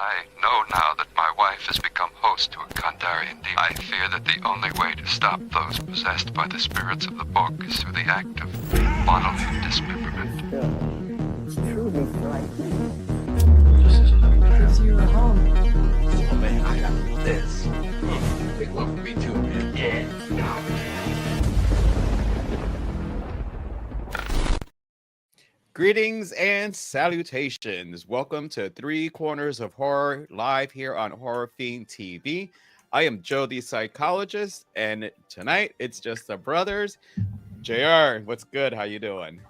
I know now that my wife has become host to a Kandarian demon. I fear that the only way to stop those possessed by the spirits of the book is through the act of bodily dismemberment. It's truly frightening. This isn't a It's your home. Oh man, I got this. Big one for me too, man. Yeah. Greetings and salutations. Welcome to Three Corners of Horror live here on Horror Fiend TV. I am Joe, the psychologist, and tonight it's just the brothers. JR, what's good? How you doing?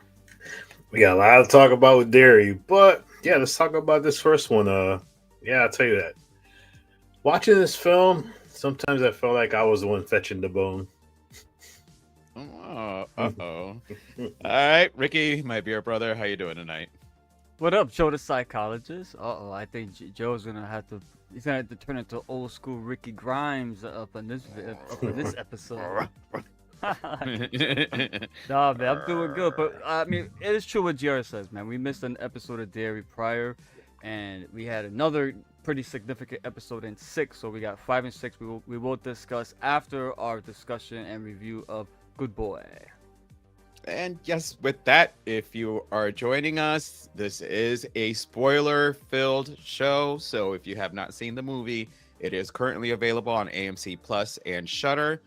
We got a lot to talk about with Derry, but yeah, let's talk about this first one. Yeah, I'll tell you that. Watching this film, sometimes I felt like I was the one fetching the bone. Oh, uh-oh. All right, Ricky, my beer brother, how you doing tonight? What up, Joe the psychologist? I think Joe's gonna have to. He's gonna have to turn into old school Ricky Grimes up in this episode. Nah, man, I'm doing good, but I mean, it is true what Jared says, man. We missed an episode of Derry prior, and we had another pretty significant episode in 6. So we got 5 and 6. We will discuss after our discussion and review of Good Boy. And yes, with that, if you are joining us, this is a spoiler-filled show. So if you have not seen the movie, it is currently available on AMC Plus and Shudder.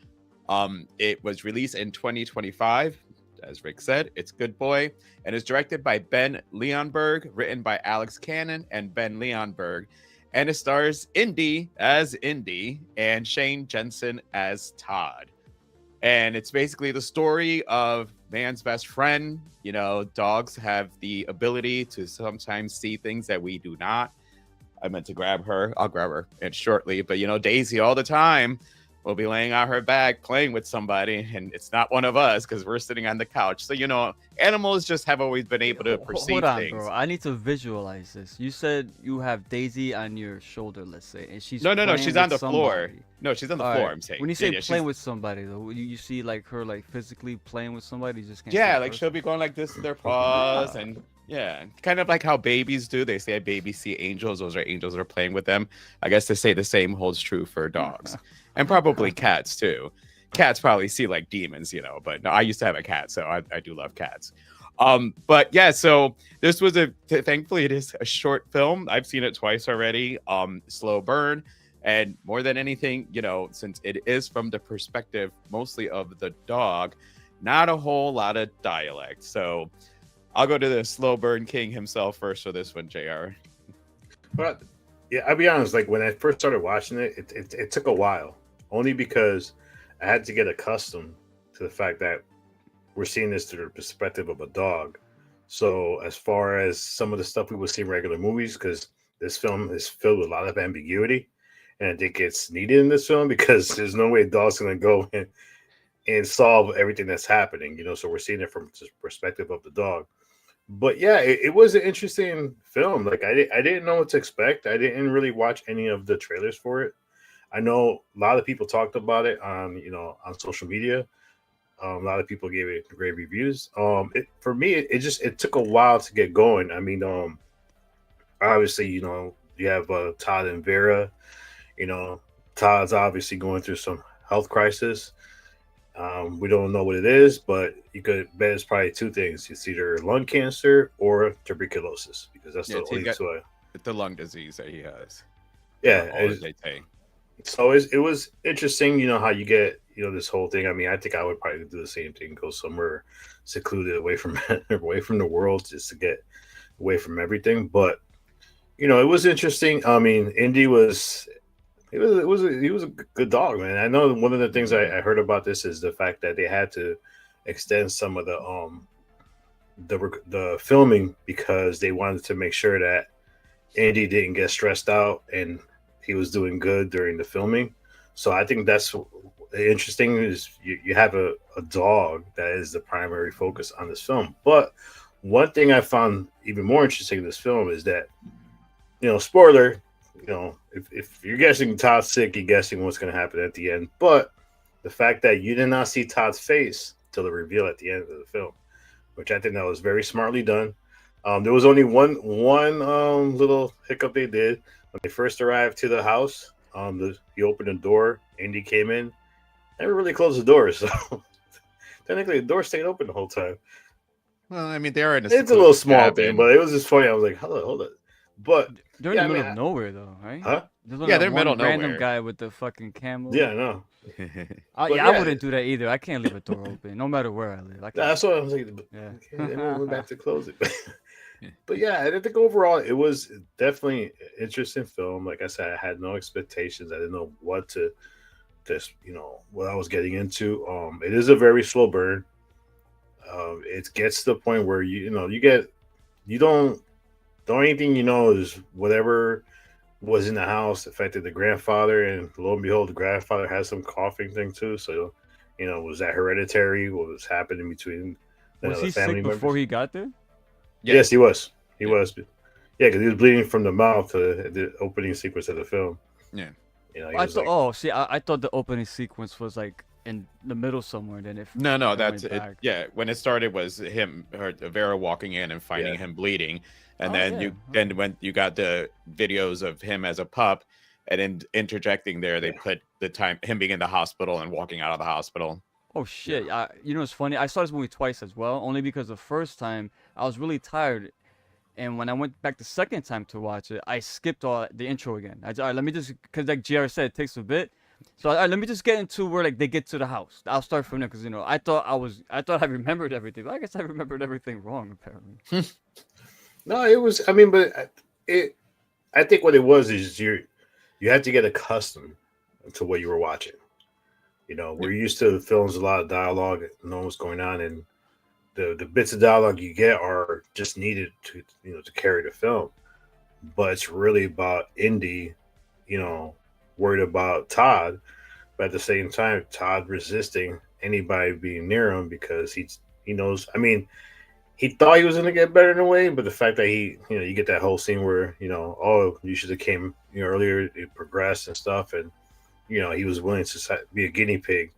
It was released in 2025. As Rick said, it's Good Boy, and is directed by Ben Leonberg, written by Alex Cannon and Ben Leonberg. And it stars Indy as Indy and Shane Jensen as Todd. And it's basically the story of man's best friend. You know, dogs have the ability to sometimes see things that we do not. I meant to grab her. I'll grab her shortly. But, you know, Daisy all the time will be laying on her back playing with somebody, and it's not one of us because we're sitting on the couch. So, you know, animals just have always been able to perceive Hold on, things. bro. I need to visualize this. You said you have Daisy on your shoulder, let's say, and she's No, playing she's with on the floor. somebody. No, she's on the All floor, right. I'm saying. When you say Yeah, playing she's- with somebody, though, you see like her like physically playing with somebody. You just can't. Yeah, see like the she'll person? be going like this with their paws, and yeah, kind of like how babies do. They say babies see angels; those are angels that are playing with them. I guess they say the same holds true for dogs, and probably cats too. Cats probably see like demons, you know. But no, I used to have a cat, so I do love cats. But yeah, so this was thankfully it is a short film. I've seen it twice already. Slow burn. And more than anything, you know, since it is from the perspective mostly of the dog, not a whole lot of dialect. So I'll go to the slow burn king himself first for this one, JR. But yeah, I'll be honest. Like when I first started watching it, it took a while, only because I had to get accustomed to the fact that we're seeing this through the perspective of a dog. So as far as some of the stuff we would see in regular movies, because this film is filled with a lot of ambiguity, and I think it's needed in this film because there's no way a dog's going to go and solve everything that's happening. You know, so we're seeing it from the perspective of the dog. But yeah, it was an interesting film. Like I didn't know what to expect. I didn't really watch any of the trailers for it. I know a lot of people talked about it on on social media. A lot of people gave it great reviews. For me, it took a while to get going. I mean, obviously, you have Todd and Vera. You know, Todd's obviously going through some health crisis. We don't know what it is, but you could bet it's probably two things: it's either lung cancer or tuberculosis, because that's the only two. The lung disease that he has. Yeah, All they say. so it was interesting, how you get, this whole thing. I mean, I think I would probably do the same thing, go somewhere secluded away from away from the world, just to get away from everything. But it was interesting. I mean, Indy was he was a good dog, man. I know one of the things I heard about this is the fact that they had to extend some of the filming because they wanted to make sure that Indy didn't get stressed out and he was doing good during the filming. So I think that's interesting is you have a dog that is the primary focus on this film. But one thing I found even more interesting in this film is that, spoiler, if you're guessing Todd's sick, you're guessing what's going to happen at the end. But the fact that you did not see Todd's face till the reveal at the end of the film, which I think that was very smartly done. There was only one little hiccup they did. when they first arrived to the house, he opened the door. Indy came in. Never really closed the door, so technically the door stayed open the whole time. Well, I mean, they're in a It's a little secluded small cabin. thing, but it was just funny. I was like, hold it. But They're in yeah, the I middle mean, of nowhere though, right? huh? There's Yeah, only they're one middle of random nowhere. guy with the fucking camel. Yeah, I know. I, But yeah, I yeah. wouldn't do that either. I can't leave a door open, no matter where I live. I can't. That's what I was like. Yeah. Okay, then we went back to close it. But yeah, I think overall it was definitely an interesting film. Like I said, I had no expectations. I didn't know what what I was getting into. It is a very slow burn. It gets to the point where you don't the only thing you know is whatever was in the house affected the grandfather, and lo and behold, the grandfather has some coughing thing too. So, was that hereditary? What was happening between Was the he family sick members? before he got there? Yes, he was. He was. Yeah, because he was bleeding from the mouth. The opening sequence of the film. Yeah. He I was thought. like, Oh, see, I thought the opening sequence was like in the middle somewhere. Then if No, it that's went it. back. Yeah, when it started was Vera walking in and finding Yeah. him bleeding, and Oh, then yeah. then when you got the videos of him as a pup, and then interjecting there, they Yeah. put the time him being in the hospital and walking out of the hospital. Oh shit! It's funny. I saw this movie twice as well, only because the first time I was really tired, and when I went back the second time to watch it, I skipped all the intro again. All right, let me just, because like JR said, it takes a bit. So all right, let me just get into where like they get to the house. I'll start from there because I thought I remembered everything, but I guess I remembered everything wrong apparently. no, it was. I mean, but it. I think what it was is you had to get accustomed to what you were watching. We're used to films, a lot of dialogue, knowing what's going on, and the bits of dialogue you get are just needed to carry the film. But it's really about Indy, worried about Todd, but at the same time, Todd resisting anybody being near him because he knows. I mean, he thought he was going to get better in a way, but the fact that you get that whole scene where oh, you should have came earlier, it progressed and stuff, and he was willing to be a guinea pig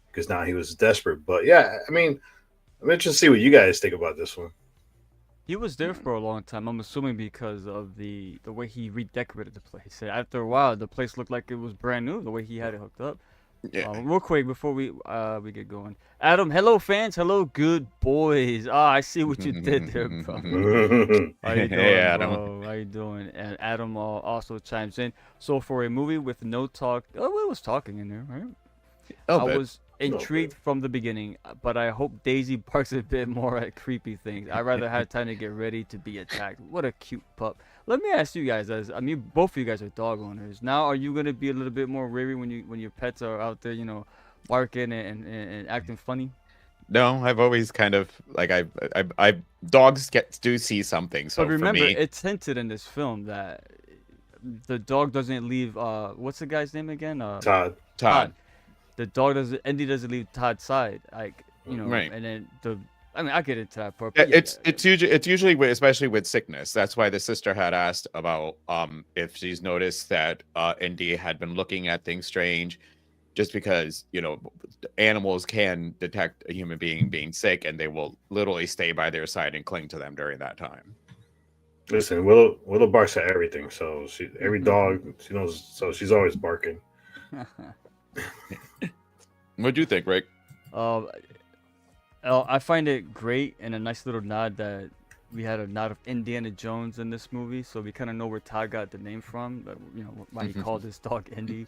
because now he was desperate. But yeah, I mean, I'm interested to see what you guys think about this one. He was there for a long time. I'm assuming because of the way he redecorated the place. After a while, the place looked like it was brand new. The way he had it hooked up. Yeah. Real quick before we get going, Adam. Hello, fans. Hello, good boys. I see what you did there, bro. How you doing, Hey, Adam. bro? How you doing? And Adam also chimes in. So for a movie with no talk, it was talking in there, right? I was intrigued from the beginning, but I hope Daisy barks a bit more at creepy things. I'd rather have time to get ready to be attacked. What a cute pup. Let me ask you guys, both of you guys are dog owners. Now, are you gonna be a little bit more wary when your pets are out there, barking and acting funny? No, I've always kind of like I dogs do see something. So But remember, for me, it's hinted in this film that the dog doesn't leave. What's the guy's name again? Todd. The dog doesn't. Andy doesn't leave Todd's side. Like Right. And then I'll get into that part. Yeah, but it's usually especially with sickness. That's why the sister had asked about if she's noticed that Indy had been looking at things strange, just because animals can detect a human being sick, and they will literally stay by their side and cling to them during that time. Listen, Willow barks at everything, so every dog she knows, so she's always barking. What do you think, Rick? I find it great and a nice little nod that we had a nod of Indiana Jones in this movie, so we kind of know where Todd got the name from. Why he called his dog Indy.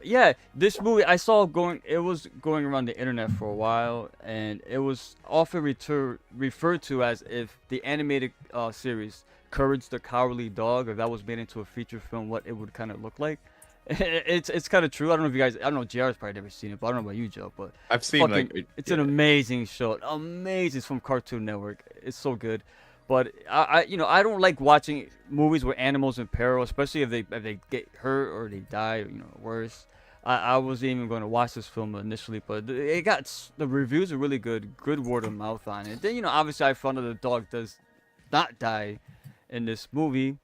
Yeah, this movie I saw it was going around the internet for a while, and it was often referred to as if the animated series Courage the Cowardly Dog, if that was made into a feature film, what it would kind of look like. It's kind of true. I don't know if you guys. I don't know. JR's probably never seen it, but I don't know about you, Joe. But I've seen it's an amazing show. Amazing. It's from Cartoon Network. It's so good. But I don't like watching movies with animals in peril, especially if they get hurt or they die. Worse. I wasn't even going to watch this film initially, but the reviews are really good. Good word of mouth on it. Then obviously I found out the dog does not die in this movie.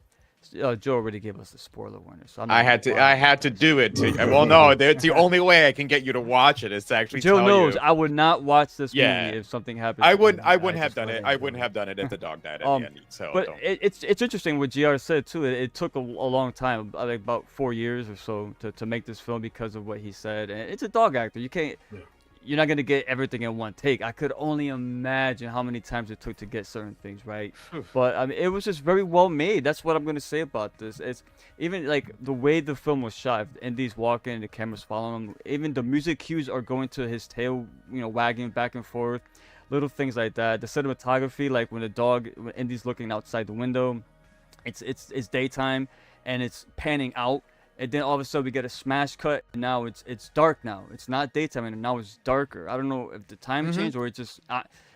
Joe already gave us the spoiler warning, so I'm I not had gonna to. bother I with had to this. do it. Well, no, it's the only way I can get you to watch it is to actually Joe tell knows you. I would not watch this Yeah. movie if something happened. I to wouldn't. Indy. I wouldn't have just done it. wouldn't I do wouldn't have done it if the dog died at Um, the end. So But don't. it's interesting what Gr said too. It took a long time, like about 4 years or so, to make this film because of what he said. And it's a dog actor. You can't. Yeah. You're not gonna get everything in one take. I could only imagine how many times it took to get certain things right. But I mean, it was just very well made. That's what I'm gonna say about this. It's even like the way the film was shot. Indy's walking, the camera's following him. Even the music cues are going to his tail, wagging back and forth. Little things like that. The cinematography, like when Indy's looking outside the window, it's daytime, and it's panning out. And then all of a sudden we get a smash cut, and now it's dark now. It's not daytime, and now it's darker. I don't know if the time changed or it's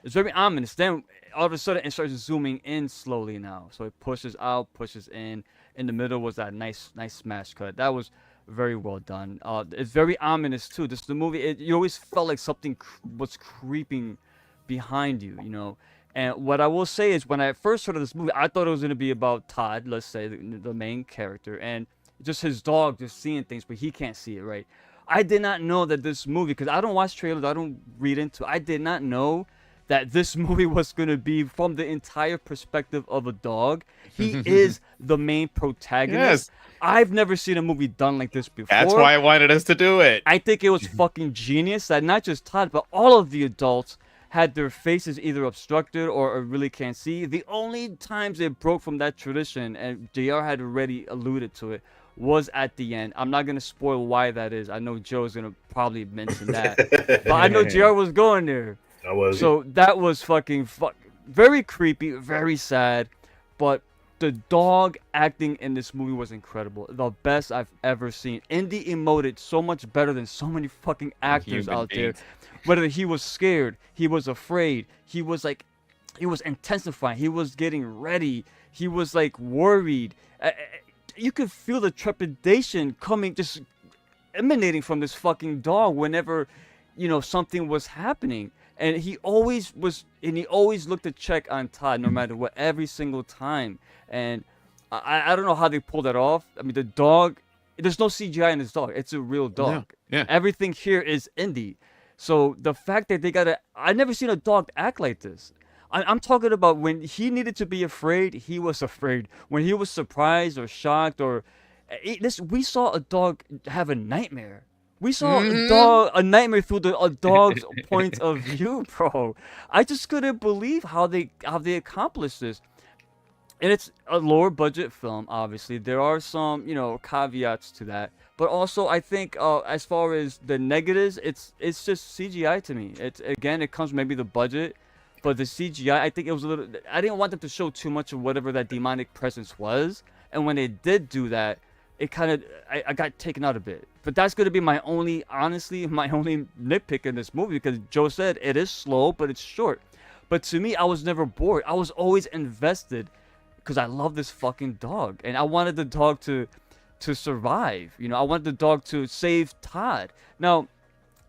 very ominous. Then all of a sudden it starts zooming in slowly now. So it pushes out, pushes in. In the middle was that nice smash cut. That was very well done. It's very ominous too. The movie, you always felt like something was creeping behind you, And what I will say is, when I first heard of this movie, I thought it was going to be about Todd, let's say, the main character, and just his dog just seeing things, but he can't see it, right? I did not know that this movie, because I don't watch trailers, I don't read into it. I did not know that this movie was going to be from the entire perspective of a dog. He is the main protagonist. Yes. I've never seen a movie done like this before. That's why I wanted us to do it. I think it was fucking genius that not just Todd, but all of the adults had their faces either obstructed or really can't see. The only times it broke from that tradition, and JR had already alluded to it, was at the end. I'm not going to spoil why that is. I know Joe's going to probably mention that. But I know JR was going there. I was. So that was very creepy, very sad. But the dog acting in this movie was incredible. The best I've ever seen. Indy emoted so much better than so many fucking actors Human out there. beings. Whether he was scared, he was afraid, he was intensifying, he was getting ready, he was worried. You could feel the trepidation just emanating from this fucking dog whenever, something was happening. And he always looked to check on Todd no matter what, every single time. And I don't know how they pulled that off. I mean, the dog, there's no CGI in this dog. It's a real dog. Yeah. Everything here is Indy. So the fact that I never seen a dog act like this. I'm talking about when he needed to be afraid, he was afraid. When he was surprised or shocked we saw a dog have a nightmare. We saw a nightmare through a dog's point of view, bro. I just couldn't believe how they accomplished this. And it's a lower budget film, obviously. There are some, caveats to that. But also, I think as far as the negatives, it's just CGI to me. It comes maybe the budget. But the CGI, I think it was a little... I didn't want them to show too much of whatever that demonic presence was. And when they did do that, it kind of... I got taken out a bit. But that's going to be my only nitpick in this movie. Because Joe said it is slow, but it's short. But to me, I was never bored. I was always invested. Because I love this fucking dog. And I wanted the dog to survive. I wanted the dog to save Todd. Now,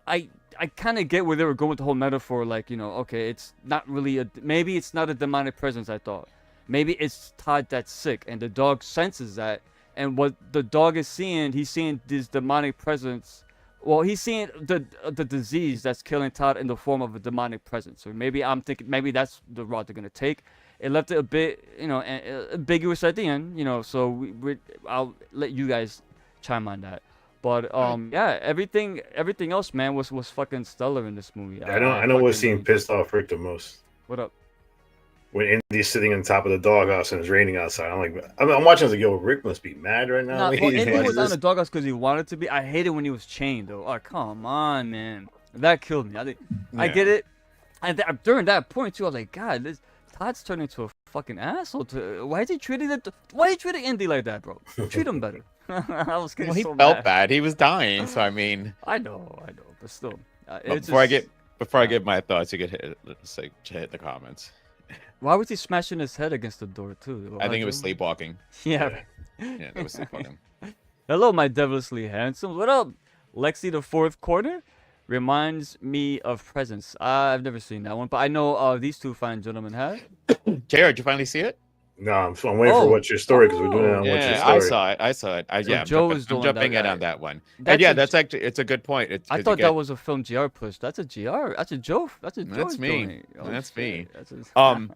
I kind of get where they were going with the whole metaphor, okay, it's not really maybe it's not a demonic presence, I thought. Maybe it's Todd that's sick, and the dog senses that, and what the dog is seeing, he's seeing this demonic presence. Well, he's seeing the disease that's killing Todd in the form of a demonic presence. So maybe I'm thinking, maybe that's the route they're going to take. It left it a bit, ambiguous at the end, so I'll let you guys chime on that. But yeah, everything else, man, was fucking stellar in this movie. I know what scene pissed off Rick the most. What up? When Indy's sitting on top of the doghouse and it's raining outside. I'm watching. I was like, yo, Rick must be mad right now. Indy was on the doghouse because he wanted to be. I hated when he was chained, though. Oh, come on, man, that killed me. I get it. And during that point too, I was like, God, Todd's turning into a fucking asshole. Why is he treating Indy like that, bro? Treat him better. I was getting Well, he so felt mad. bad. He was dying, so I mean. I know, but still. Before I get my thoughts, you get hit the comments. Why was he smashing his head against the door too? I think it was sleepwalking. Yeah. Yeah, that was sleepwalking. Hello, my devilishly handsome. What up, Lexi? The fourth corner reminds me of Presence. I've never seen that one, but I know these two fine gentlemen have. Jared, did you finally see it? No, I'm waiting for what's your story because we're doing it on what's your Yeah, story. I saw it. So Yeah, I'm Joe jumping, is the I'm one jumping in that on that one. And that's yeah, a that's actually it's a good point. It's I 'cause you thought get that was a film GR pushed. That's a GR. That's a Joe. That's a that's Joe's me. doing. Oh, That's me. shit. That's a,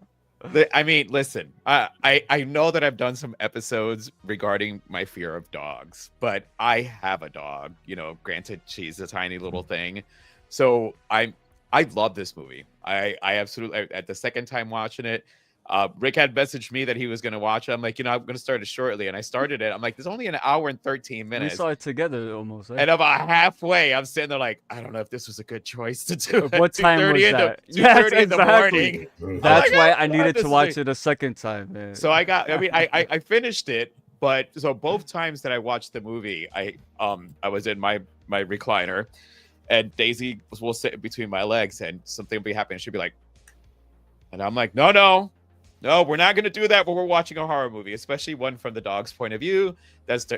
I mean, listen, I know that I've done some episodes regarding my fear of dogs, but I have a dog. You know, granted, she's a tiny little thing, so I love this movie. I absolutely at the second time watching it. Rick had messaged me that he was going to watch it. I'm like, I'm going to start it shortly, and I started it. I'm like, there's only an hour and 13 we minutes. saw it together almost. Right? And about halfway, I'm sitting there like, I don't know if this was a good choice to do. What time was that? Yes, 2:30 in the exactly. morning. That's why I God, needed this to is watch it a second time, man. So I finished it, but so both times that I watched the movie, I was in my recliner, and Daisy will sit between my legs, and something will be happening. She'll be like, and I'm like, no, we're not going to do that when we're watching a horror movie, especially one from the dog's point of view.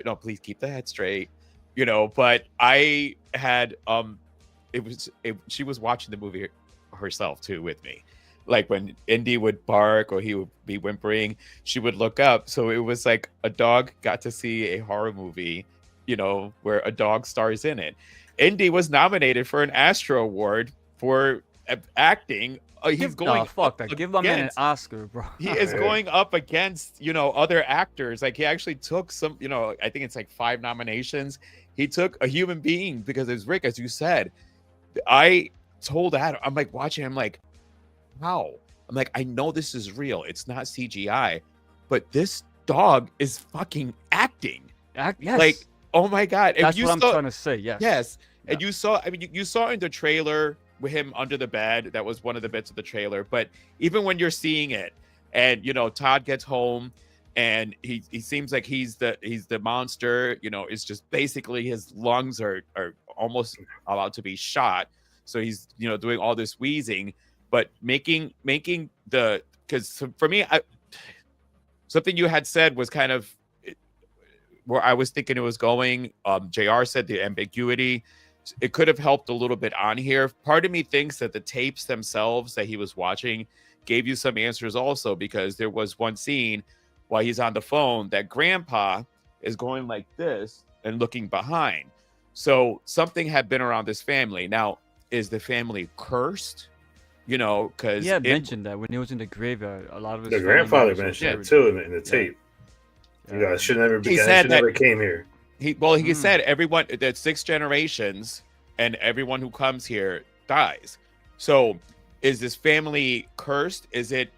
No, please keep the head straight, But I had she was watching the movie herself too with me. Like when Indy would bark or he would be whimpering, she would look up. So it was like a dog got to see a horror movie, where a dog stars in it. Indy was nominated for an Astro Award for acting. He's going fuck that. Give my man an Oscar, bro. He is going up against, other actors. Like he actually took some, I think it's like 5 nominations. He took a human being because it was Rick, as you said. I told Adam, I'm like watching him like, how? I'm like, I know this is real. It's not CGI, but this dog is fucking acting. Yes. Like, oh my God. That's what I'm trying to say. Yes. Yes. Yeah. And you saw, you saw in the trailer with him under the bed. That was one of the bits of the trailer. But even when you're seeing it and, Todd gets home and he seems like he's the monster, it's just basically his lungs are almost about to be shot. So he's, doing all this wheezing, but making because for me, something you had said was kind of where I was thinking it was going. JR said the ambiguity. It could have helped a little bit on here. Part of me thinks that the tapes themselves that he was watching gave you some answers also, because there was one scene while he's on the phone that Grandpa is going like this and looking behind. So something had been around this family. Now, is the family cursed? Because mentioned that when he was in the graveyard, a lot of his the grandfather mentioned it too in the tape. You guys should never be. Never came here. He said everyone, that 6 generations and everyone who comes here dies. So is this family cursed? Is it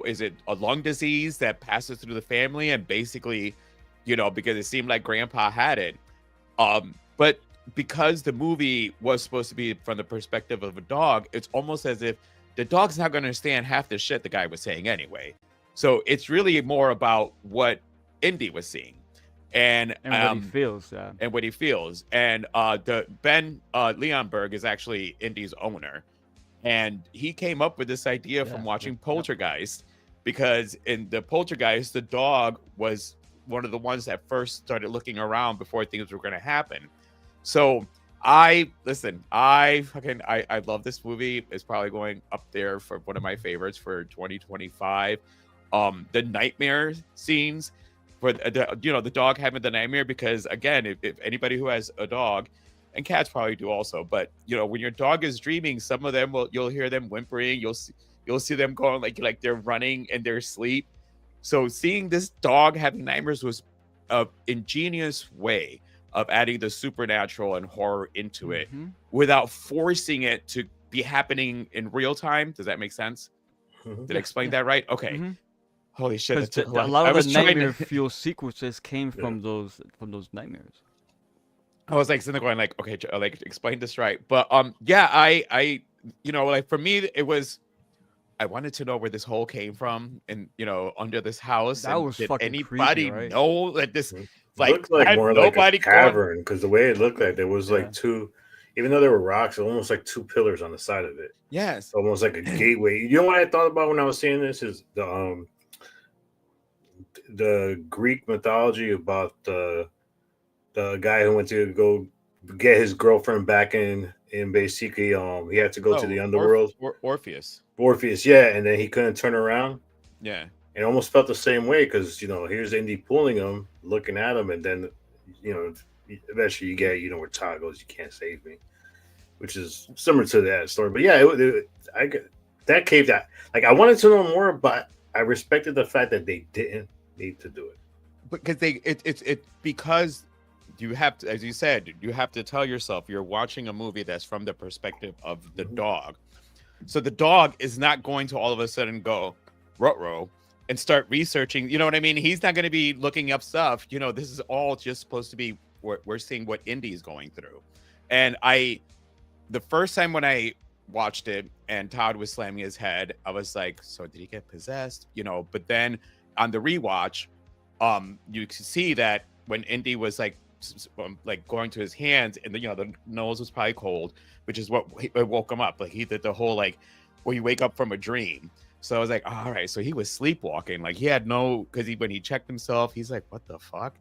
is it a lung disease that passes through the family and basically, because it seemed like Grandpa had it. But because the movie was supposed to be from the perspective of a dog, it's almost as if the dog's not going to understand half the shit the guy was saying anyway. So it's really more about what Indy was seeing. And what he feels, and what he feels, and the Ben Leonberg is actually Indy's owner, and he came up with this idea from watching Poltergeist, because in the Poltergeist, the dog was one of the ones that first started looking around before things were going to happen. So I love this movie. It's probably going up there for one of my favorites for 2025. The Nightmarrre scenes. For the dog having the nightmare, because again, if anybody who has a dog, and cats probably do also, but when your dog is dreaming, some of them you'll hear them whimpering, you'll see them going like they're running in their sleep. So seeing this dog having nightmares was an ingenious way of adding the supernatural and horror into it without forcing it to be happening in real time. Does that make sense? Did I explain that right? Okay. Holy shit! A lot of the nightmare fuel sequences came from those nightmares. I was like sitting there going like, okay, like explain this right. But I like for me it was, I wanted to know where this hole came from, and under this house. That was did fucking anybody creepy, right? know that this looked like more like a cavern, because the way it looked like there was like 2, even though there were rocks, almost like 2 pillars on the side of it. Yes, almost like a gateway. You know what I thought about when I was seeing this is the Greek mythology about the guy who went to go get his girlfriend back in basically he had to go to the underworld. Orpheus, yeah, and then he couldn't turn around. Yeah. and almost felt the same way because here's Indy pulling him, looking at him, and then you know eventually you get where Todd goes, "You can't save me," which is similar to that story. But yeah, I get that cave that like I wanted to know more, but I respected the fact that they didn't need to do it because it's because you have to, as you said, you have to tell yourself you're watching a movie that's from the perspective of the dog. So the dog is not going to all of a sudden go ruh-roh and start researching. You know what I mean? He's not going to be looking up stuff. This is all just supposed to be we're seeing what Indy is going through. And the first time when I watched it and Todd was slamming his head, I was like, so did he get possessed? But then on the rewatch, you could see that when Indy was like going to his hands and the nose was probably cold, which is what woke him up. Like he did the whole where you wake up from a dream. So I was like, all right, so he was sleepwalking. Like he had because when he checked himself, he's like, what the fuck?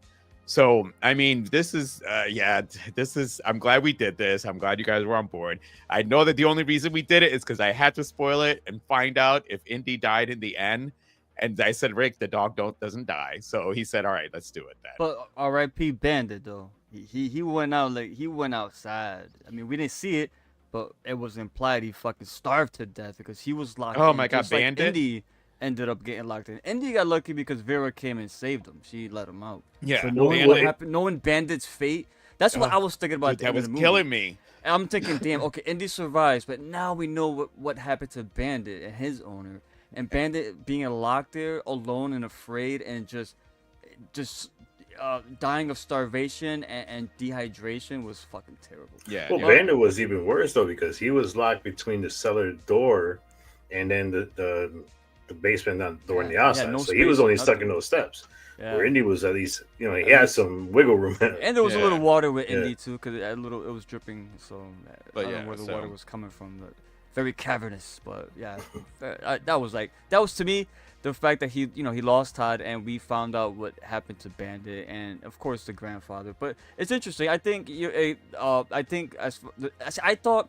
So I mean, this is I'm glad we did this. I'm glad you guys were on board. I know that the only reason we did it is because I had to spoil it and find out if Indy died in the end. And I said, Rick, the dog doesn't die. So he said, all right, let's do it then. But R.I.P. Bandit though. He went out he went outside. I mean, we didn't see it, but it was implied he fucking starved to death because he was locked in. Oh my god, Bandit. Like Indy ended up getting locked in. Indy got lucky because Vera came and saved him. She let him out. Yeah. So knowing what happened, knowing Bandit's fate, that's what I was thinking about. Dude, that was killing me. And I'm thinking, damn, okay, Indy survives, but now we know what happened to Bandit and his owner. And Bandit being locked there alone and afraid and just dying of starvation and dehydration was fucking terrible. Yeah. Well, Bandit was even worse though because he was locked between the cellar door and then the basement door on the outside. No so he was only space, stuck nothing. in those steps. Yeah. Where Indy was at least, he had some wiggle room. And there was a little water with Yeah. Indy too, because it was dripping. So But I don't yeah, know where the so- water was coming from. But very cavernous. But yeah, that was to me the fact that he lost Todd, and we found out what happened to Bandit, and of course the grandfather. But it's interesting. I think I thought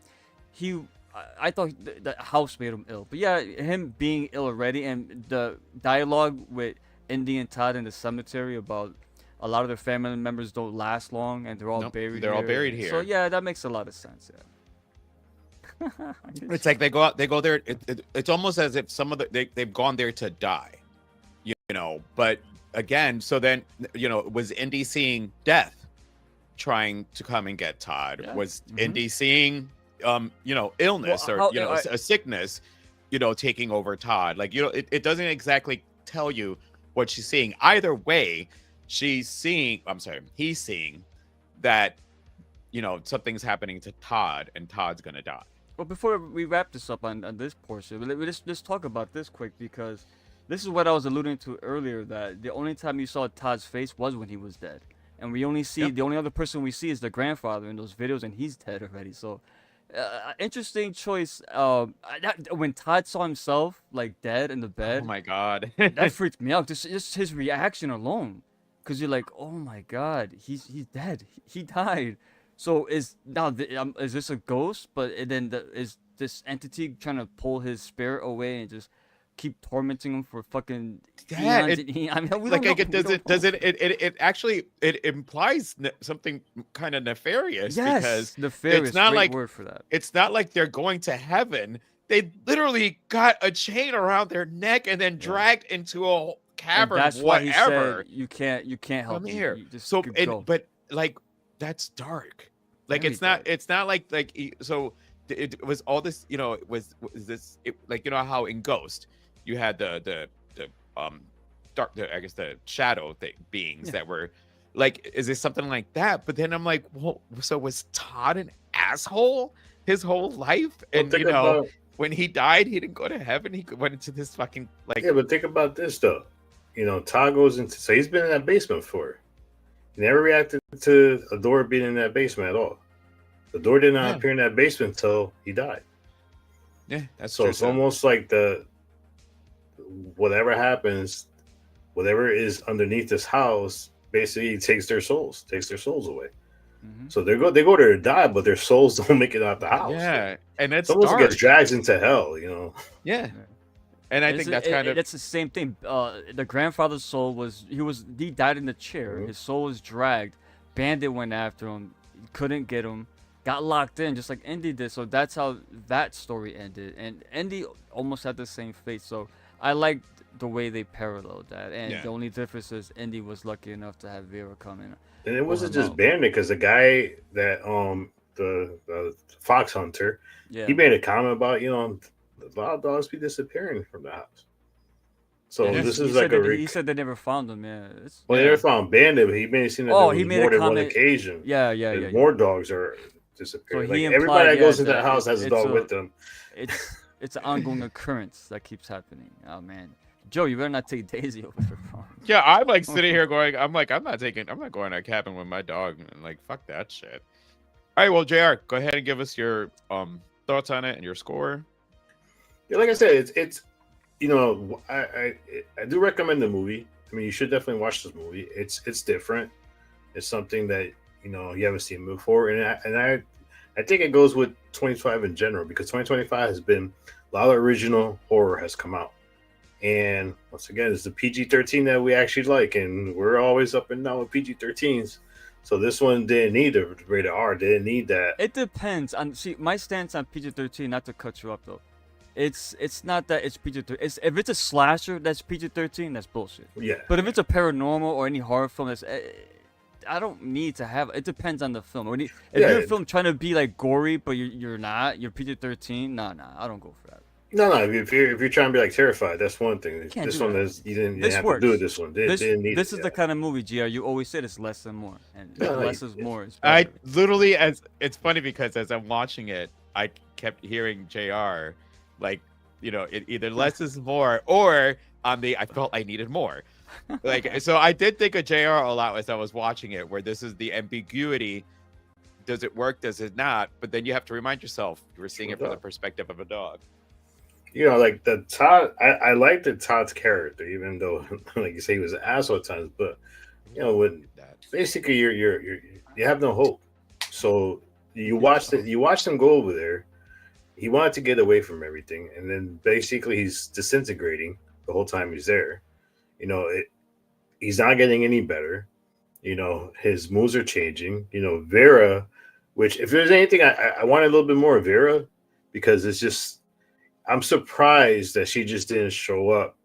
the house made him ill. But yeah, him being ill already, and the dialogue with Indy and Todd in the cemetery about a lot of their family members don't last long, and they're all buried. They're all buried here. So yeah, that makes a lot of sense. Yeah. It's like they go there. It's almost as if they've gone there to die, But again, so then was Indy seeing death, trying to come and get Todd? Yeah. Was Indy seeing illness a sickness, taking over Todd? Like it doesn't exactly tell you what she's seeing. Either way, he's seeing that something's happening to Todd and Todd's gonna die. Well, before we wrap this up on this portion, let's talk about this quick, because this is what I was alluding to earlier, that the only time you saw Todd's face was when he was dead. And we only see, the only other person we see is the grandfather in those videos, and he's dead already. So, interesting choice. When Todd saw himself, like, dead in the bed. Oh my god. That freaked me out. Just his reaction alone. Because you're like, oh my god, he's dead. He died. So is this a ghost? But then is this entity trying to pull his spirit away and just keep tormenting him for fucking eons and eons? I mean, we don't know. It actually implies something kind of nefarious. Yes, because nefarious. It's not great like word for that. It's not like they're going to heaven. They literally got a chain around their neck and then dragged into a cavern. And that's why he said you can't help Come here. You just go. But like that's dark. Like Very it's not like so it was all this, was this like how in Ghost you had the dark, I guess the shadow beings that were like, is this something like that? But then I'm like, well, so was Todd an asshole his whole life? And when he died, he didn't go to heaven. He went into this fucking like. Yeah, but think about this though. Todd goes into, so he's been in that basement before. He never reacted to a door being in that basement at all. The door did not appear in that basement until he died. Yeah, that's so true. It's almost like whatever happens, whatever is underneath this house, basically takes their souls away. Mm-hmm. So they go there to die, but their souls don't make it out the house. Yeah, and it's almost dark. gets dragged into hell. Yeah. And I think that's kind of it's the same thing. The grandfather's soul he died in the chair. Mhm. His soul was dragged. Bandit went after him, couldn't get him, got locked in just like Indy did. So that's how that story ended. And Indy almost had the same fate. So I liked the way they paralleled that. And the only difference is Indy was lucky enough to have Vera come in. And it wasn't him just out. Bandit, because the guy that the fox hunter, Yeah. he made a comment about a lot of dogs be disappearing from the house. So Yeah, this he is said like that- he said they never found him. Yeah. well, they never found Bandit, but he made it seem that Oh, there he was made a more than one comment- occasion. Yeah. More dogs are disappearing. So he Like everybody implied, that goes yeah, into the that house has a it's dog a- with them. It's an ongoing occurrence that keeps happening. Oh man, Joe, you better not take Daisy over the phone. Yeah, I'm like sitting here going, I'm not going to a cabin with my dog, and like, fuck that shit. All right, well, JR, go ahead and give us your thoughts on it and your score. Yeah, like I said, it's I do recommend the movie. I mean, you should definitely watch this movie. It's different. It's something that you haven't seen before, and I think it goes with 2025 in general, because 2025 has been a lot of original horror has come out, and once again, it's the PG-13 that we actually like, and we're always up and down with PG-13s. So this one didn't need a rated R. Didn't need that. It depends on my stance on PG-13. Not to cut you up though, it's not that it's PG-13. If it's a slasher that's PG-13, that's bullshit. Yeah. But if it's a paranormal or any horror film, I don't need to have. It depends on the film. If you're a film trying to be like gory, but you're not, you're PG-13. Nah, I don't go for that. No. If you're trying to be like terrified, that's one thing. Can't This do one that. is you didn't This have works. to do this one. This is it. the kind of movie, GR. You always said it's less than more, and Yeah, like, less is more. Is I better. literally, it's funny because as I'm watching it, I kept hearing JR, like, it either less is more, or I felt I needed more. Like, so I did think of JR a lot as I was watching it, where this is the ambiguity. Does it work? Does it not? But then you have to remind yourself you were seeing it from the perspective of a dog. Like the Todd, I liked the Todd's character, even though, like you say, he was an asshole at times. But when basically you have no hope. So you watched him go over there. He wanted to get away from everything, and then basically he's disintegrating the whole time he's there. He's not getting any better. His moves are changing. Vera, which if there's anything I want a little bit more of Vera, because it's just. I'm surprised that she just didn't show up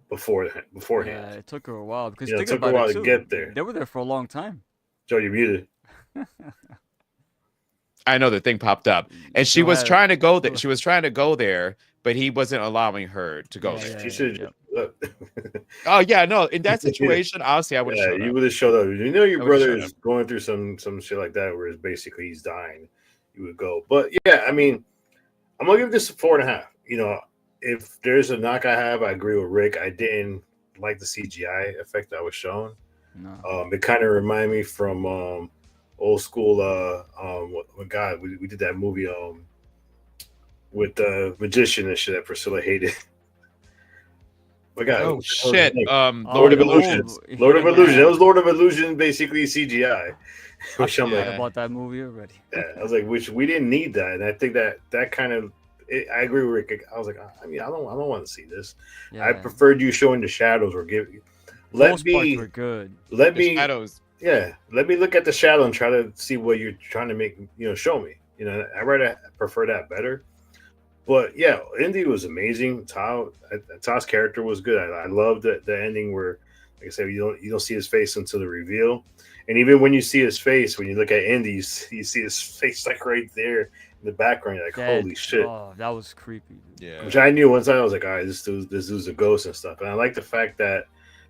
beforehand. Yeah, it took her a while because it think took her about a while it, to too. get there. They were there for a long time. Joe, you're muted. I know the thing popped up, and she Go was ahead. trying to go there. She was trying to go there, but he wasn't allowing her to go there. She should have. Oh yeah, no. In that situation, honestly, I would have showed you up. would have showed up. Your I would've brother showed is going through some shit like that, where it's basically he's dying. You would go, but yeah, I mean, I'm gonna give this a 4.5. If there's a knock I have, I agree with Rick. I didn't like the CGI effect that was shown. No. It kind of reminded me from old school. God, we did that movie with the magician and shit that Priscilla hated. My God, Oh what the hell is shit! his name? Oh, Lord of Illusion. yeah. Lord of Illusion. That was Lord of Illusion, basically CGI. I Which I'm forgot like, about that movie already. yeah, I was like, which we didn't need that, and I think that kind of. I agree with Rick. I was like, I mean, I don't want to see this. Yeah. I preferred you showing the shadows or Most parts were good. let The me shadows. yeah, let me look at the shadow and try to see what you're trying to make, show me. I rather prefer that better. But yeah, Indy was amazing. Todd's character was good. I love the ending where, like I said, you don't see his face until the reveal. And even when you see his face, when you look at Indy, you see his face like right there in the background. You're like, holy shit. Oh, that was creepy. Yeah. Which I knew once I was like, all right, this dude's a ghost and stuff. And I like the fact that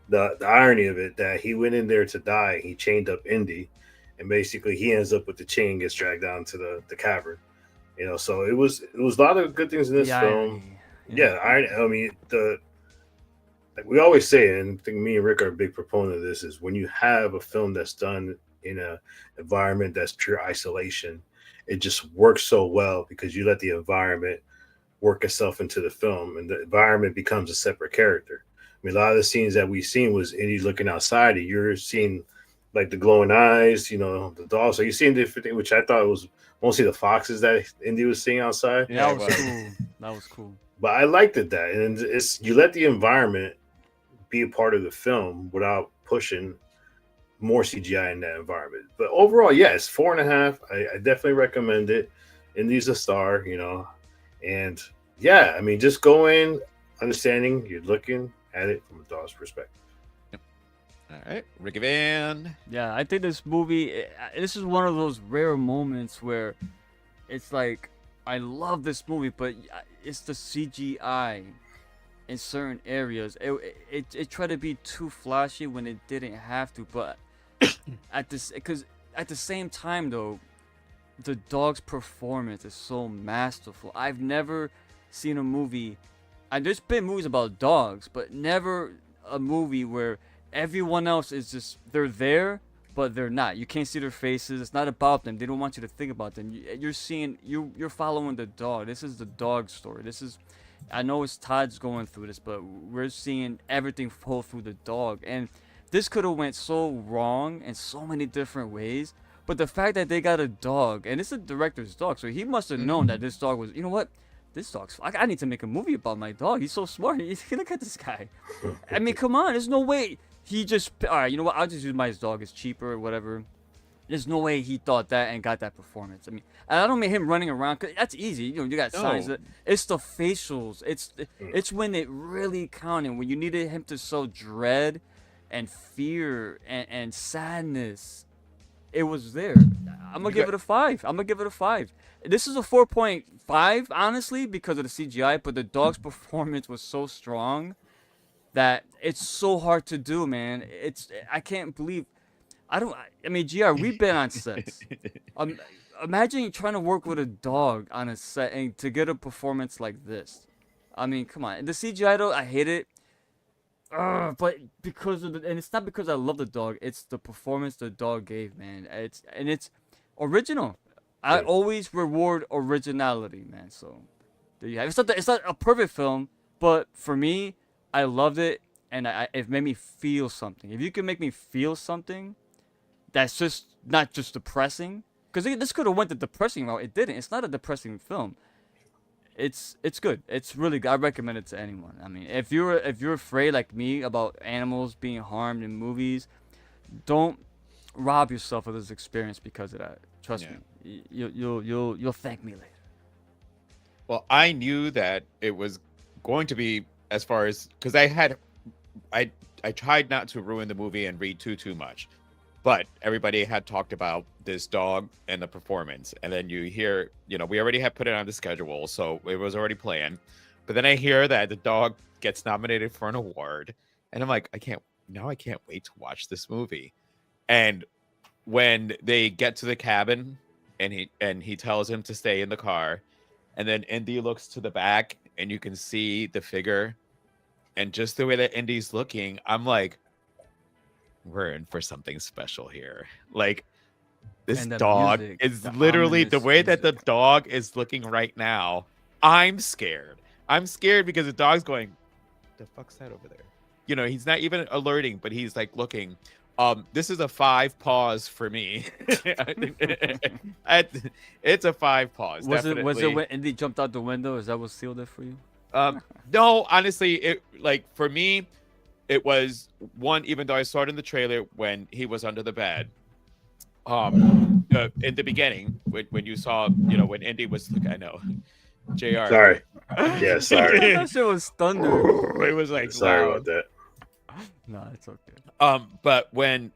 the irony of it, that he went in there to die, he chained up Indy, and basically he ends up with the chain, gets dragged down to the cavern. So it was a lot of good things in this film. I mean, like we always say, and I think me and Rick are a big proponent of this, is when you have a film that's done in an environment that's pure isolation, it just works so well because you let the environment work itself into the film, and the environment becomes a separate character. I mean, a lot of the scenes that we've seen was Indy looking outside, and you're seeing like the glowing eyes, the dogs. So you're seeing different things, which I thought was mostly the foxes that Indy was seeing outside. Yeah, that was cool. That was cool. But I liked it that, and it's you let the environment be a part of the film without pushing more CGI in that environment. But overall, yes, 4.5. I definitely recommend it. Indy's a star, and yeah, I mean, just go in understanding you're looking at it from a dog's perspective. All right, Ricky Van. Yeah, I think this movie, this is one of those rare moments where it's like, I love this movie, but it's the CGI in certain areas. It tried to be too flashy when it didn't have to, but because at the same time though, the dog's performance is so masterful. I've never seen a movie, and there's been movies about dogs, but never a movie where everyone else is just, they're there but they're not. You can't see their faces. It's not about them. They don't want you to think about them. You're following the dog. This is the dog story. This is, I know it's Todd's going through this, but we're seeing everything flow through the dog. And this could have went so wrong in so many different ways. But the fact that they got a dog, and it's a director's dog, so he must have known that this dog was, you know what? This dog's, I need to make a movie about my dog. He's so smart. Look at this guy. I mean, come on. There's no way he just, all right, you know what? I'll just use my dog. It's cheaper or whatever. There's no way he thought that and got that performance. I mean, I don't mean him running around, 'cause that's easy. You got signs that it's the facials. It's when it really counted, when you needed him to show dread and fear and sadness. It was there. I'm gonna give it a 5. This is a 4.5, honestly, because of the CGI. But the dog's performance was so strong that it's so hard to do, man. I can't believe. I mean, GR, we've been on sets. Imagine trying to work with a dog on a set and to get a performance like this. I mean, come on. The CGI though, I hate it. But because of and it's not because I love the dog. It's the performance the dog gave, man. It's original. I always reward originality, man. So there you have it. It's not a perfect film, but for me, I loved it, and it made me feel something. If you can make me feel something, that's just not just depressing. Because this could have went the depressing route. It didn't. It's not a depressing film. It's good. It's really good. I recommend it to anyone. I mean, if you're afraid like me about animals being harmed in movies, don't rob yourself of this experience because of that. Trust me. You'll thank me later. Well, I knew that it was going to be, as far as, because I tried not to ruin the movie and read too much, but everybody had talked about this dog and the performance, and then you hear, we already had put it on the schedule, so it was already planned. But then I hear that the dog gets nominated for an award, and I'm like, I can't wait to watch this movie. And when they get to the cabin, and he tells him to stay in the car, and then Indy looks to the back, and you can see the figure, and just the way that Indy's looking, I'm like, we're in for something special here. Like, this dog is literally the way that the dog is looking right now. I'm scared. I'm scared because the dog's going, the fuck's that over there? He's not even alerting, but he's like looking. This is a 5 paws for me. It's a 5 paws. Was it when Indy jumped out the window? Is that what sealed it for you? No, honestly, for me, it was one, even though I saw it in the trailer when he was under the bed. In the beginning, when you saw, when Indy was, I know, JR. Sorry. Yeah, sorry. That shit was thunder. It was like, sorry wow. about that. No, it's okay. But when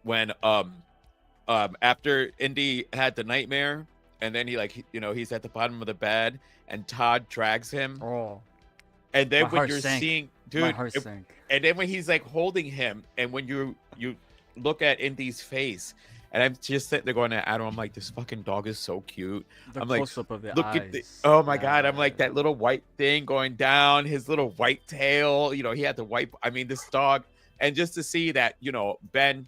after Indy had the nightmare, and then he's at the bottom of the bed, and Todd drags him. Oh. And then when you're seeing, dude, my heart sank. And then when he's like holding him, and when you look at Indy's face, and I'm just sitting there going to Adam, I'm like, this fucking dog is so cute. I'm like, close-up of the look eyes. at the, oh my God. I'm like, that little white thing going down, his little white tail, he had the white, this dog. And just to see that, Ben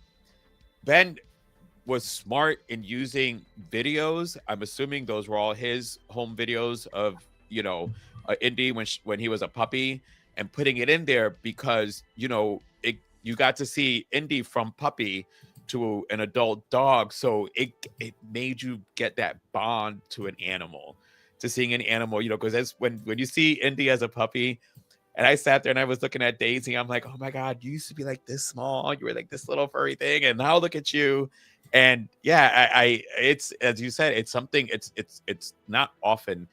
was smart in using videos. I'm assuming those were all his home videos of, Indy when he was a puppy, and putting it in there because, you got to see Indy from puppy to an adult dog. So it made you get that bond to an animal. to seeing an animal, because that's when you see Indy as a puppy. And I sat there and I was looking at Daisy. I'm like, oh my God, you used to be like this small. You were like this little furry thing. And now look at you. And yeah, it's, as you said, it's something, it's not often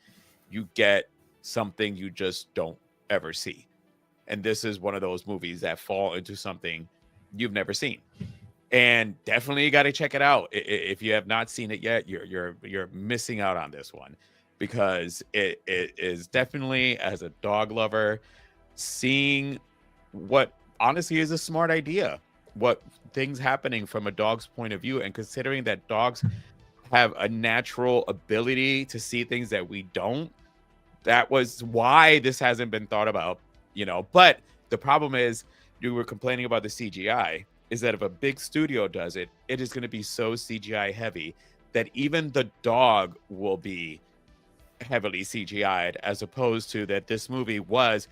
you get something you just don't ever see. And this is one of those movies that fall into something you've never seen. And definitely you got to check it out. If you have not seen it yet, you're missing out on this one, because it is definitely, as a dog lover, seeing what honestly is a smart idea, what things happening from a dog's point of view, and considering that dogs have a natural ability to see things that we don't. That was why this hasn't been thought about, but the problem is, you were complaining about the CGI, is that if a big studio does it, it is going to be so CGI heavy that even the dog will be heavily CGI'd, as opposed to that this movie was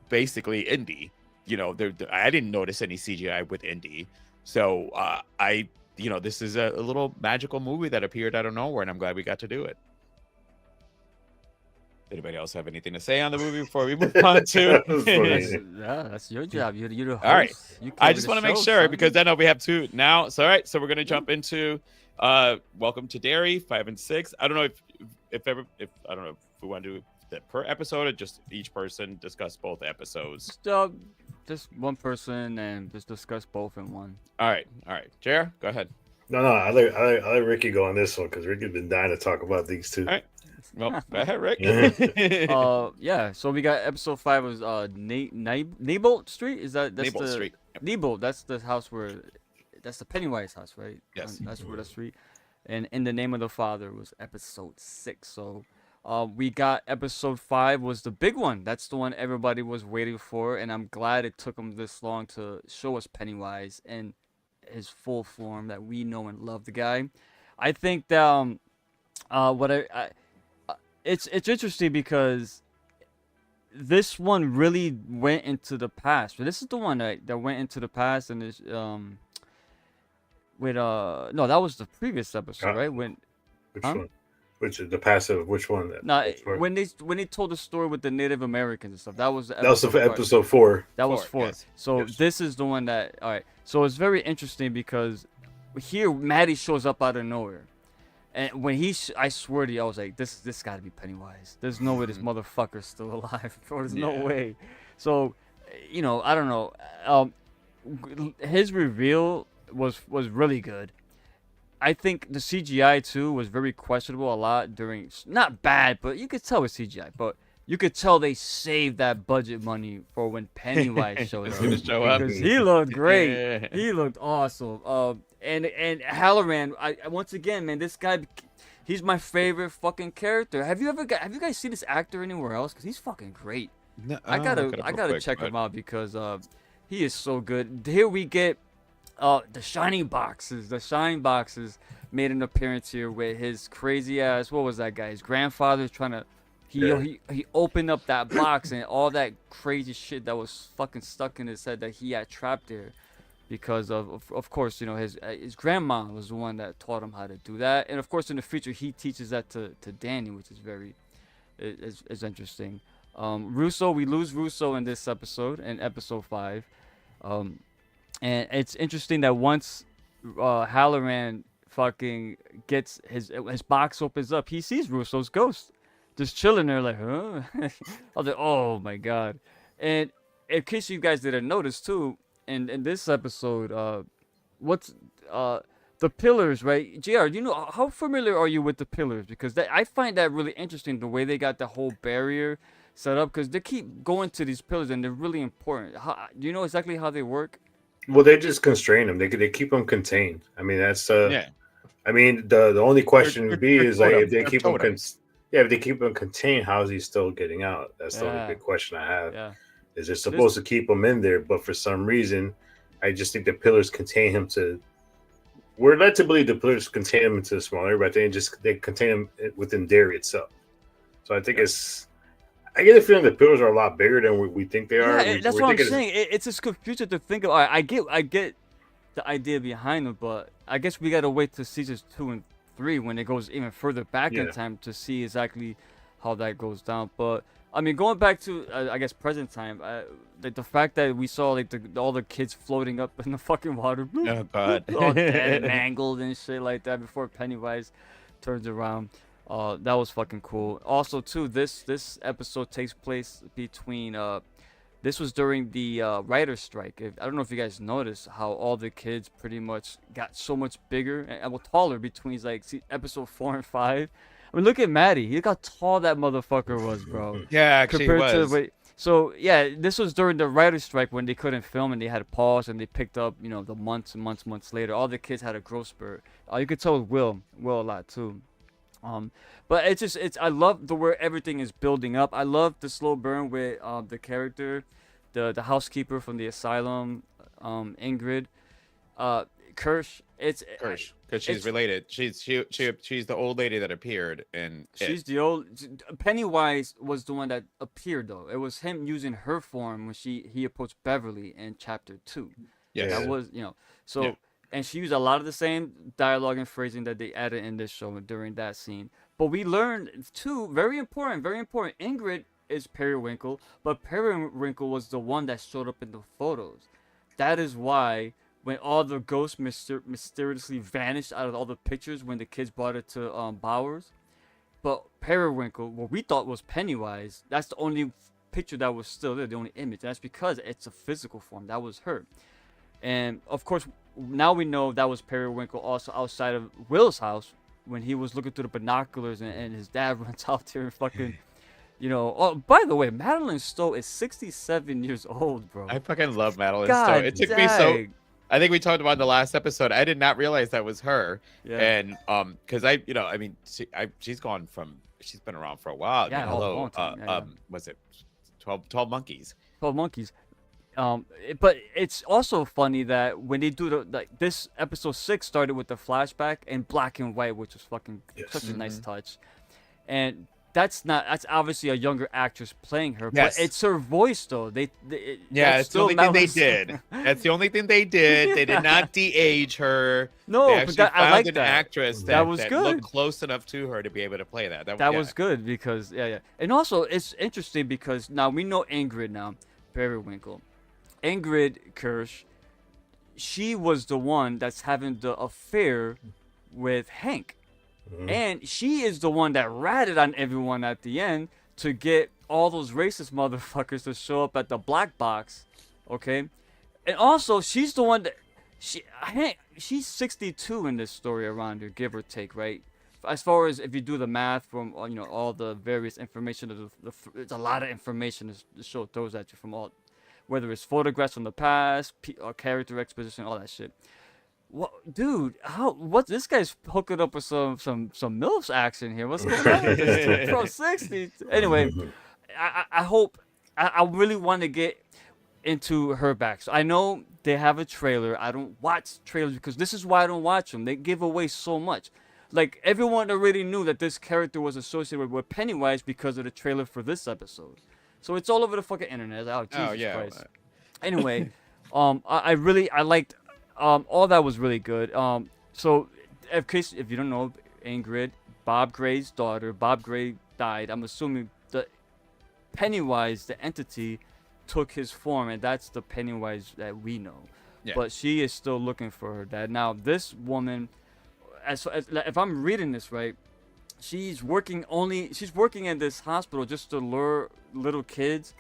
basically Indy. I didn't notice any CGI with Indy. So this is a little magical movie that appeared out of nowhere, and I'm glad we got to do it. Anybody else have anything to say on the movie before we move on to? That's your job. You're the host. All right. I just want want to make sure, because I know we have two now. So, all right. So we're going to jump into Welcome to Derry, 5 and 6. I don't know if I don't know if we want to do that per episode, or just each person discuss both episodes. Just one person and just discuss both in one. All right. JR, go ahead. No, I let Ricky go on this one, because Ricky's been dying to talk about these two. All right. Well, go ahead, Rick. Yeah. So we got episode 5 was Neibolt Street. Is that's Neibolt the Street? Yep. Neibolt? That's the house that's the Pennywise house, right? Yes. That's where the street. And In the Name of the Father was episode 6. So we got episode 5 was the big one. That's the one everybody was waiting for, and I'm glad it took them this long to show us Pennywise in his full form that we know and love the guy. I think that it's interesting because this one really went into the past. This is the one that went into the past, and is no, that was the previous episode, right? Which one? Which is the passive? Which one? No, when they told the story with the Native Americans and stuff, that was episode 4. That was 4. Yes. So this is the one that. All right. So it's very interesting because here Maddie shows up out of nowhere. And when I swear to you, I was like, this got to be Pennywise. There's no way this motherfucker's still alive. There's no way. So, I don't know. His reveal was really good. I think the CGI too was very questionable a lot during. Not bad, but you could tell it's CGI. But you could tell they saved that budget money for when Pennywise showed up. Because he looked great. Yeah. He looked awesome. And Halloran, once again, man, this guy, he's my favorite fucking character. Have you guys seen this actor anywhere else? Because he's fucking great. No, I gotta check him out because he is so good. Here we get the Shining Boxes. The Shining Boxes made an appearance here with his crazy ass. What was that guy? His grandfather's trying to. He opened up that box and all that crazy shit that was fucking stuck in his head that he had trapped there. Because of course, his grandma was the one that taught him how to do that, and of course in the future he teaches that to Danny, which is very is interesting. We lose Russo in this episode, in episode 5, and it's interesting that once Halloran fucking gets his box opens up, he sees Russo's ghost just chilling there like, huh? I was like, oh my god. And in case you guys didn't notice too, in this episode, what's the pillars, right? JR, how familiar are you with the pillars? Because I find that really interesting, the way they got the whole barrier set up, because they keep going to these pillars and they're really important. Do you know exactly how they work? Well, they just constrain them. They keep them contained. I mean, that's I mean, the only question would be is like if they keep them if they keep them contained, how is he still getting out? That's the only big question I have. Yeah. Is they're supposed to keep him in there, but for some reason, I just think the pillars contain him to. We're led to believe the pillars contain him into the smaller, but they contain him within Derry itself. So I think I get the feeling the pillars are a lot bigger than we think they are. Yeah, that's what I'm saying. It's just confusing to think of. I get the idea behind them, but I guess we gotta wait to seasons 2 and 3 when it goes even further back in time to see exactly how that goes down. But I mean, going back to I guess present time, like the fact that we saw like all the kids floating up in the fucking water, Oh God. all dead and mangled and shit like that before Pennywise turns around. That was fucking cool. Also, too, this episode takes place between this was during the writer's strike. I don't know if you guys noticed how all the kids pretty much got so much bigger and well, taller between like episode 4 and 5. I mean, look at Maddie. Look how tall that motherfucker was, bro. Yeah, actually was. So yeah, this was during the writer's strike when they couldn't film and they had to pause and they picked up, you know, the months and months later. All the kids had a growth spurt. You could tell with Will a lot too. But I love the where everything is building up. I love the slow burn with the character, the housekeeper from the asylum, Ingrid, Kirsch. It's Kirsch, because she's related. She's the old lady that appeared, and she's the old Pennywise was the one that appeared though. It was him using her form when he approached Beverly in chapter 2. Yeah, that was so. Yeah. And she used a lot of the same dialogue and phrasing that they added in this show during that scene. But we learned, too, very important. Ingrid is Periwinkle, but Periwinkle was the one that showed up in the photos. That is why when all the ghosts mysteriously vanished out of all the pictures when the kids brought it to Bowers. But Periwinkle, what we thought was Pennywise, that's the only picture that was still there, the only image. That's because it's a physical form. That was her. And, of course, now we know that was Periwinkle also outside of Will's house when he was looking through the binoculars and his dad runs out there and fucking, Oh, by the way, Madeline Stowe is 67 years old, bro. I fucking love Madeline God Stowe. It took me so. I think we talked about in the last episode. I did not realize that was her. Yeah. And because she's been around for a while. Yeah, hello. Yeah. Was it 12 Monkeys? 12 Monkeys. But it's also funny that when they do this episode 6 started with the flashback in black and white, which was fucking such a nice touch. And that's obviously a younger actress playing her, yes. But it's her voice though. That's the only thing they did. That's the only thing they did. They did not de-age her. No, but I like an that. actress that was good. Looked close enough to her to be able to play that. That was good because and also it's interesting because now we know Ingrid now, Periwinkle. Ingrid Kirsch, she was the one that's having the affair with Hank. Mm-hmm. And she is the one that ratted on everyone at the end to get all those racist motherfuckers to show up at the black box. Okay? And also, she's the one that... She's 62 in this story around here, give or take, right? As far as if you do the math from all the various information, it's a lot of information the show throws at you from all... Whether it's photographs from the past, character exposition, all that shit. What, dude? What? This guy's hooking up with some MILFs action here. What's going on with this Pro 60? Anyway, I hope. I really want to get into her back. So I know they have a trailer. I don't watch trailers because this is why I don't watch them. They give away so much. Like everyone already knew that this character was associated with Pennywise because of the trailer for this episode. So it's all over the fucking internet. Oh, Jesus Christ. Anyway, I liked, all that was really good. So, if you don't know, Ingrid, Bob Gray's daughter, Bob Gray died. I'm assuming the Pennywise, the entity, took his form, and that's the Pennywise that we know. Yeah. But she is still looking for her dad. Now, this woman, if I'm reading this right, she's working in this hospital just to lure little kids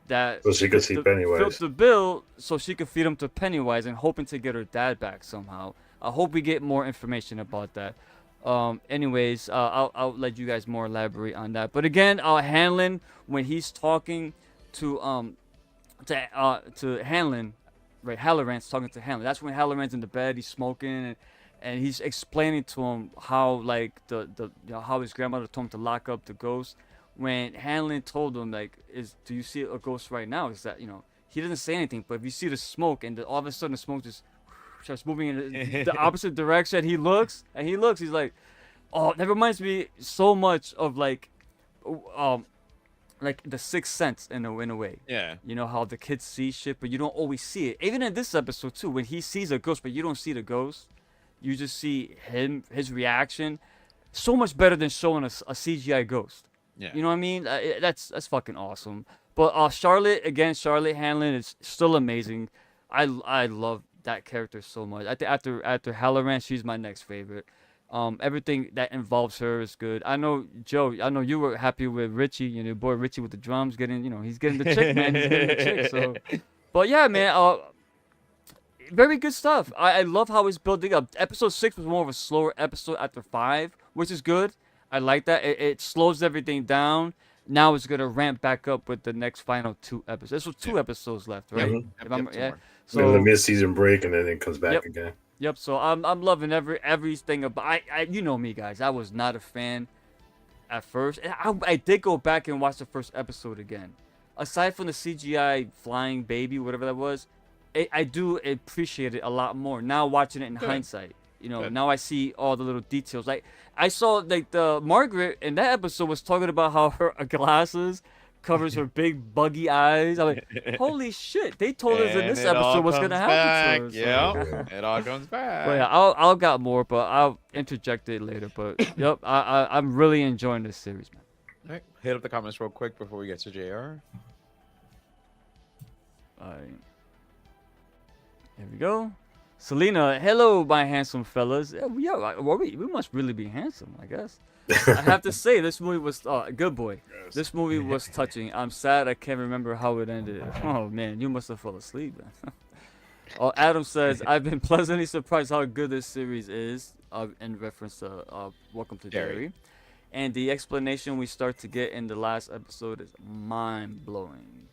that so she could see Pennywise. Fill the bill so she could feed them to Pennywise and hoping to get her dad back somehow. I hope we get more information about that. Anyways, I'll let you guys more elaborate on that. But again, Hanlon, when he's talking to Hanlon, right? Halloran's talking to Hanlon. That's when Halloran's in the bed, he's smoking and he's explaining to him how like how his grandmother told him to lock up the ghost. When Hanlon told him do you see a ghost right now? Is that he doesn't say anything, but if you see the smoke and all of a sudden the smoke just starts moving in the opposite direction, he looks. He's like, oh, that reminds me so much of like the Sixth Sense in a way. Yeah. You know how the kids see shit, but you don't always see it. Even in this episode too, when he sees a ghost, but you don't see the ghost. You just see his reaction. So much better than showing a CGI ghost. Yeah. You know what I mean? That's fucking awesome. But Charlotte again, Charlotte Hanlon is still amazing. I love that character so much. I think after Halloran, she's my next favorite. Everything that involves her is good. I know Joe. I know you were happy with Richie. You know, your boy Richie with the drums getting. You know, he's getting the chick, man. He's getting the chick. So, but yeah, man. Very good stuff. I love how it's building up. Episode 6 was more of a slower episode after 5, which is good. I like that. It slows everything down. Now it's gonna ramp back up with the next final 2 episodes. There's 2 episodes left, right? Mhm. If I'm- Yep, yeah. more. And the So mid-season break, and then it comes back Yep. again. yep. So I'm loving everything about. I you know me, guys. I was not a fan at first. And I did go back and watch the first episode again. Aside from the CGI flying baby, whatever that was, I do appreciate it a lot more now watching it in Good. hindsight. You know, Good. now I see all the little details. Like I saw, like the Margaret in that episode was talking about how her glasses covers her big buggy eyes. I'm like, holy shit! They told us in And this it all episode what's gonna comes happen back. to her. So- Yeah, it all comes back. But yeah, I'll got more, but I'll interject it later. But yep, I'm really enjoying this series, man. All right, hit up the comments real quick before we get to JR. Alright. Here we go. Selena, hello, my handsome fellas. Yeah, we must really be handsome, I guess. I have to say, this movie was good boy. This movie was touching. I'm sad I can't remember how it ended. Oh man, you must have fell asleep. Man. Adam says, I've been pleasantly surprised how good this series is, in reference to Welcome to Derry. Derry. And the explanation we start to get in the last episode is mind blowing.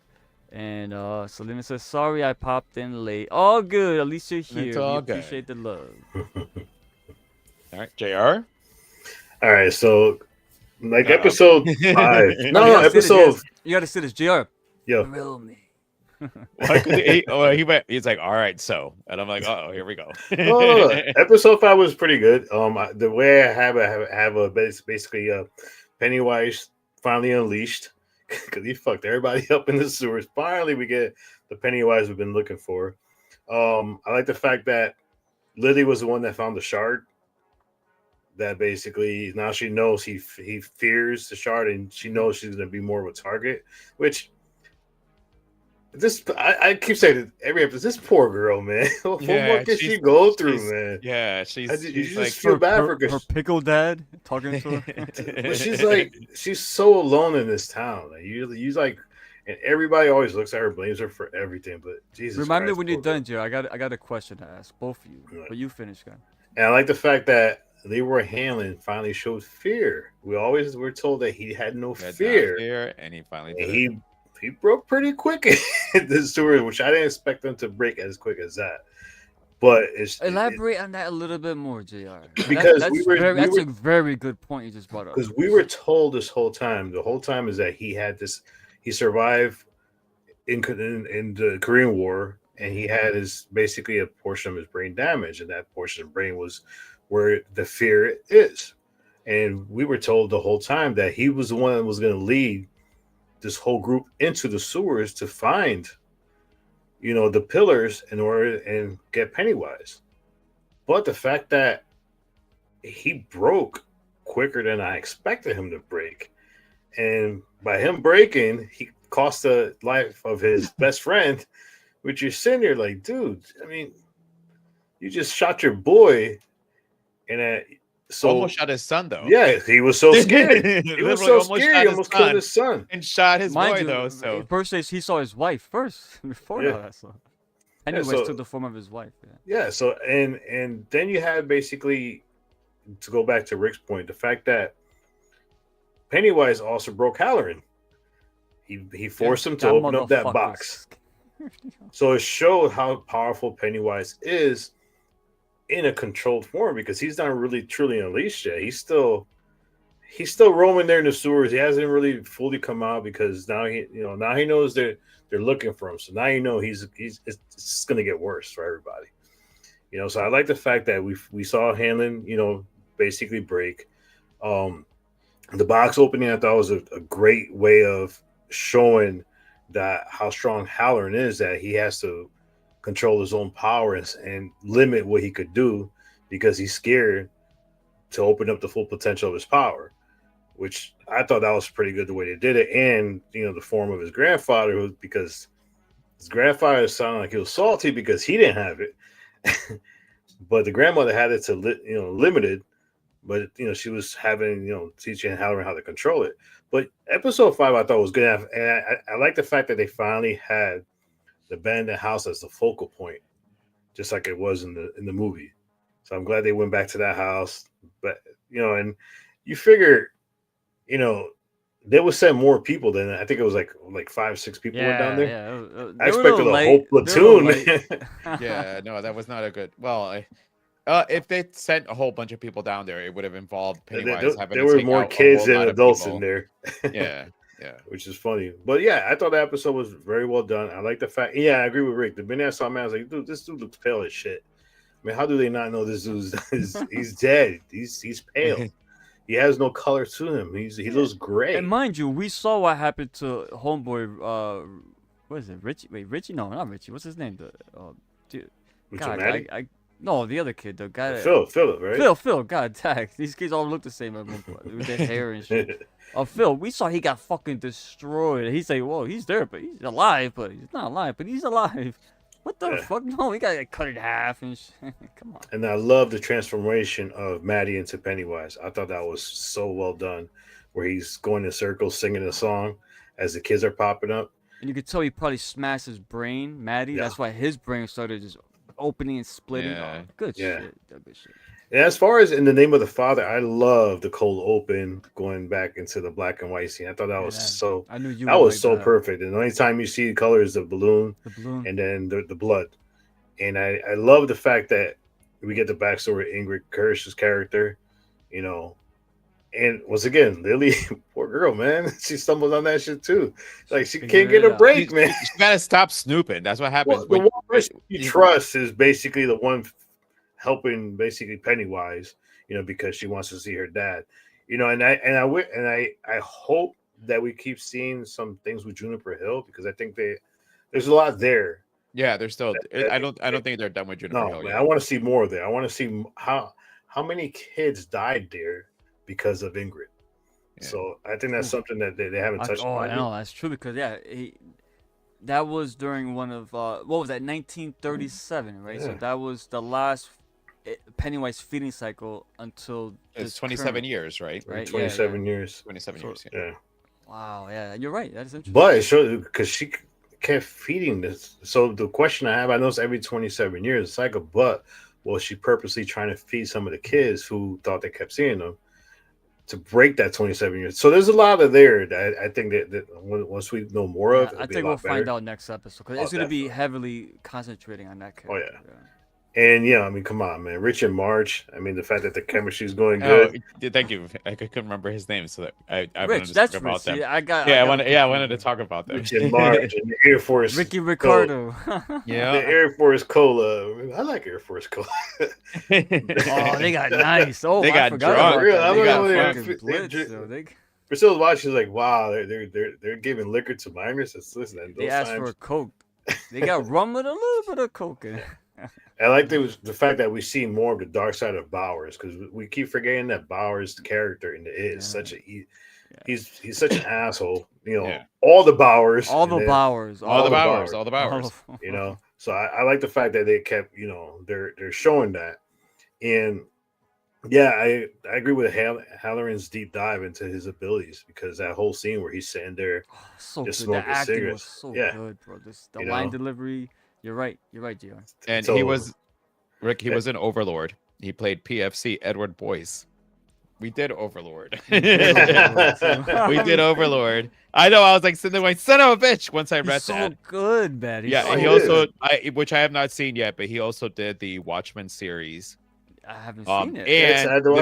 And Selena says, sorry I popped in late. All good. At least you're here. It's We all good. appreciate the love. All right, JR. All right, so like Uh-oh. episode 5. You No, gotta sit episode. this, you gotta sit as JR. Yo, Grill me. Why could he went. He's like, all right, so, and I'm like, oh, here we go. no. Episode 5 was pretty good. The way I have a basically Pennywise finally unleashed because he fucked everybody up in the sewers. Finally, we get the Pennywise we've been looking for. I like the fact that Lily was the one that found the shard. That basically now she knows he fears the shard, and she knows she's going to be more of a target. Which I keep saying it every episode. This poor girl, man. What more can she go through, man? Yeah, You she's just like, feel bad for her her. pickle dad talking to her. But she's so alone in this town. Like, you like, and everybody always looks at her, blames her for everything. But Jesus, Remind me Christ, when you're poor girl. done, JR. I got a question to ask both of you. Right. But you finish, guy. And I like the fact that Leroy Hanlon finally showed fear. We always were told that he had no fear. and he finally And did. he broke pretty quick in the story, which I didn't expect him to break as quick as that. But Elaborate on that a little bit more, JR. Because that's a very good point you just brought up. because we were told this whole time. The whole time is that he had this. He survived in the Korean War, and he had basically a portion of his brain damaged, and that portion of the brain was where the fear is. And we were told the whole time that he was the one that was going to lead this whole group into the sewers to find, the pillars in order and get Pennywise. But the fact that he broke quicker than I expected him to break, and by him breaking, he cost the life of his best friend, which you're sitting there like, dude, I mean, you just shot your boy, and Almost shot his son though. yeah, he was so scared. He Literally was so almost scared, shot he his almost killed son. his son. And shot his Mind boy you, though. So first he saw his wife first before Yeah. that. So. Anyways, so- took the form of his wife. Yeah. Yeah, so and then you have basically, to go back to Rick's point, the fact that Pennywise also broke Halloran. He forced him to That open up that motherfucker's box. So it showed how powerful Pennywise is in a controlled form, because he's not really truly unleashed yet. He's still roaming there in the sewers. He hasn't really fully come out, because now he knows they're looking for him. So now it's going to get worse for everybody. So I like the fact that we saw Hanlon, basically break. The box opening, I thought, was a great way of showing that how strong Halloran is, that he has to control his own powers and limit what he could do because he's scared to open up the full potential of his power, which I thought that was pretty good the way they did it, and the form of his grandfather, because his grandfather sounded like he was salty because he didn't have it, but the grandmother had it to limited, but she was having teaching Halloran how to control it. But episode 5 I thought was good, and I like the fact that they finally had the abandoned house as the focal point, just like it was in the movie. So I'm glad they went back to that house. But and you figure, they would send more people than I think it was like 5-6 people went down there. Yeah. I expected a whole platoon. Yeah, no, that was not a good. Well, if they sent a whole bunch of people down there, it would have involved Pennywise having there to were take more out a kids whole than lot of adults people. in there. Yeah. Which is funny. But yeah, I thought the episode was very well done. I like the fact. Yeah, I agree with Rick. The minute I saw him, I was like, dude, this dude looks pale as shit. I mean, how do they not know this dude's he's dead? He's pale. He has no color to him. He looks gray. And mind you, we saw what happened to homeboy. What is it? Richie? Wait, Richie? No, not Richie. What's his name? Dude. God, no, the other kid, the guy. Philip, right? Phil. God, tag. These kids all look the same at one point with their hair and shit. Phil, we saw he got fucking destroyed. He's like, whoa, he's there, but he's alive, but he's not alive, but he's alive. What the fuck? No, he got cut in half and shit. Come on. And I love the transformation of Maddie into Pennywise. I thought that was so well done, where he's going in circles singing a song as the kids are popping up. And you could tell he probably smashed his brain, Maddie. Yeah. That's why his brain started just opening and splitting. Yeah. Good shit. And as far as In the Name of the Father, I love the cold open going back into the black and white scene. I thought that was so. I knew you. That was so perfect. And the only time you see the color is the balloon, and then the blood. And I love the fact that we get the backstory of Ingrid Kirsch's character, And once again, Lily, poor girl, man, she stumbled on that shit too. Like she can't get a break, man. She gotta stop snooping. That's what happens. Well, the one person you trust is basically the one helping basically Pennywise, because she wants to see her dad, and I hope that we keep seeing some things with Juniper Hill, because I think there's a lot there. Yeah, they're still. I don't think they're done with Juniper Hill yet. I want to see more there. I want to see how many kids died there because of Ingrid. Yeah. So I think that's something that they haven't touched on. I know that's true, because that was during one of what was that, 1937, right? Yeah. So that was the last Pennywise feeding cycle until it's 27 years, right? 27 years. 27 years. Yeah. Wow. Yeah, you're right. That is interesting. But it showed, because she kept feeding this. So the question I have, I know it's every 27 years cycle, but was she purposely trying to feed some of the kids who thought they kept seeing them to break that 27 years? So there's a lot of there that I think that once we know more of, I think we'll find out next episode, because it's going to be heavily concentrating on that character. Oh yeah. And I mean, come on, man, Rich and Marge. I mean, the fact that the chemistry is going good. Thank you. I couldn't remember his name, so that I Rich, wanted to talk about them. I wanted to talk about them. Rich and Marge and the Air Force. Ricky Ricardo. Yeah, the Air Force Cola. I like Air Force Cola. They got nice. Oh, they got drunk. Priscilla's watching. She's like, wow, they're giving liquor to minors. They asked for a Coke. They got rum with a little bit of Coke in it. I like the fact that we see more of the dark side of Bowers, because we keep forgetting that Bowers' character is such he's such an asshole. All the Bowers, all the Bowers. So I like the fact that they kept, they're showing that, and I agree with Halloran's deep dive into his abilities, because that whole scene where he's sitting there just smoking cigarettes, was so good, bro. The line delivery. You're right, Gio. And he was an Overlord. He played PFC Edward Boyce. We did Overlord. We did Overlord. I know. I was like sitting there going, "Son of a bitch!" Once I read that. So good, man. He also, which I have not seen yet, but he also did the Watchmen series. I haven't seen it. And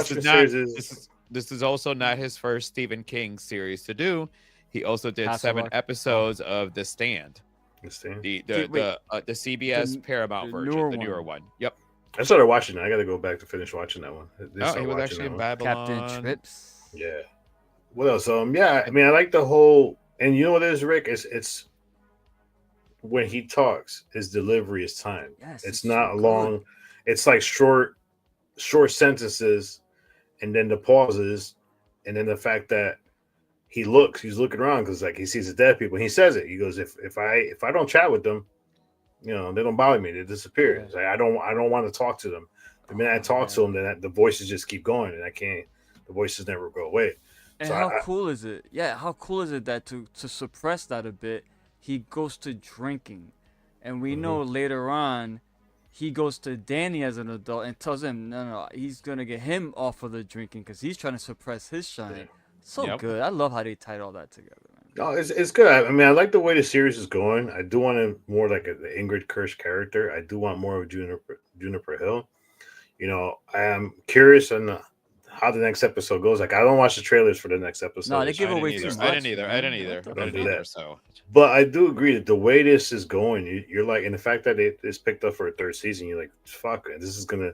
this is also not his first Stephen King series to do. He also did 7 episodes of The Stand. The CBS Paramount version, the newer one. Yep. I started watching it. I got to go back to finish watching that one. He was actually in Babylon. Captain Trips. Yeah. What else? I mean, I like the whole, and you know what it is, Rick? It's when he talks, his delivery is timed. Yes, it's not long. It's like short sentences, and then the pauses. and then the fact that he's looking around because like he sees the dead people. And he says it. He goes, if I don't chat with them, they don't bother me. They disappear. It's like, I don't want to talk to them. The minute I talk to them, then the voices just keep going, and I can't. The voices never go away. And So how cool is it? Yeah, how cool is it that to suppress that a bit, he goes to drinking, and we know later on, he goes to Danny as an adult and tells him, no, he's gonna get him off of the drinking because he's trying to suppress his shine. Yeah. So good. I love how they tied all that together, man. No, it's good. I mean, I like the way the series is going. I do want more like the Ingrid Kirsch character. I do want more of Juniper Hill. I am curious on how the next episode goes. Like, I don't watch the trailers for the next episode. No, they give away too much. I didn't either. that. So, But I do agree that the way this is going, you're like, and the fact that it's picked up for a third season, you're like, fuck it, this is gonna.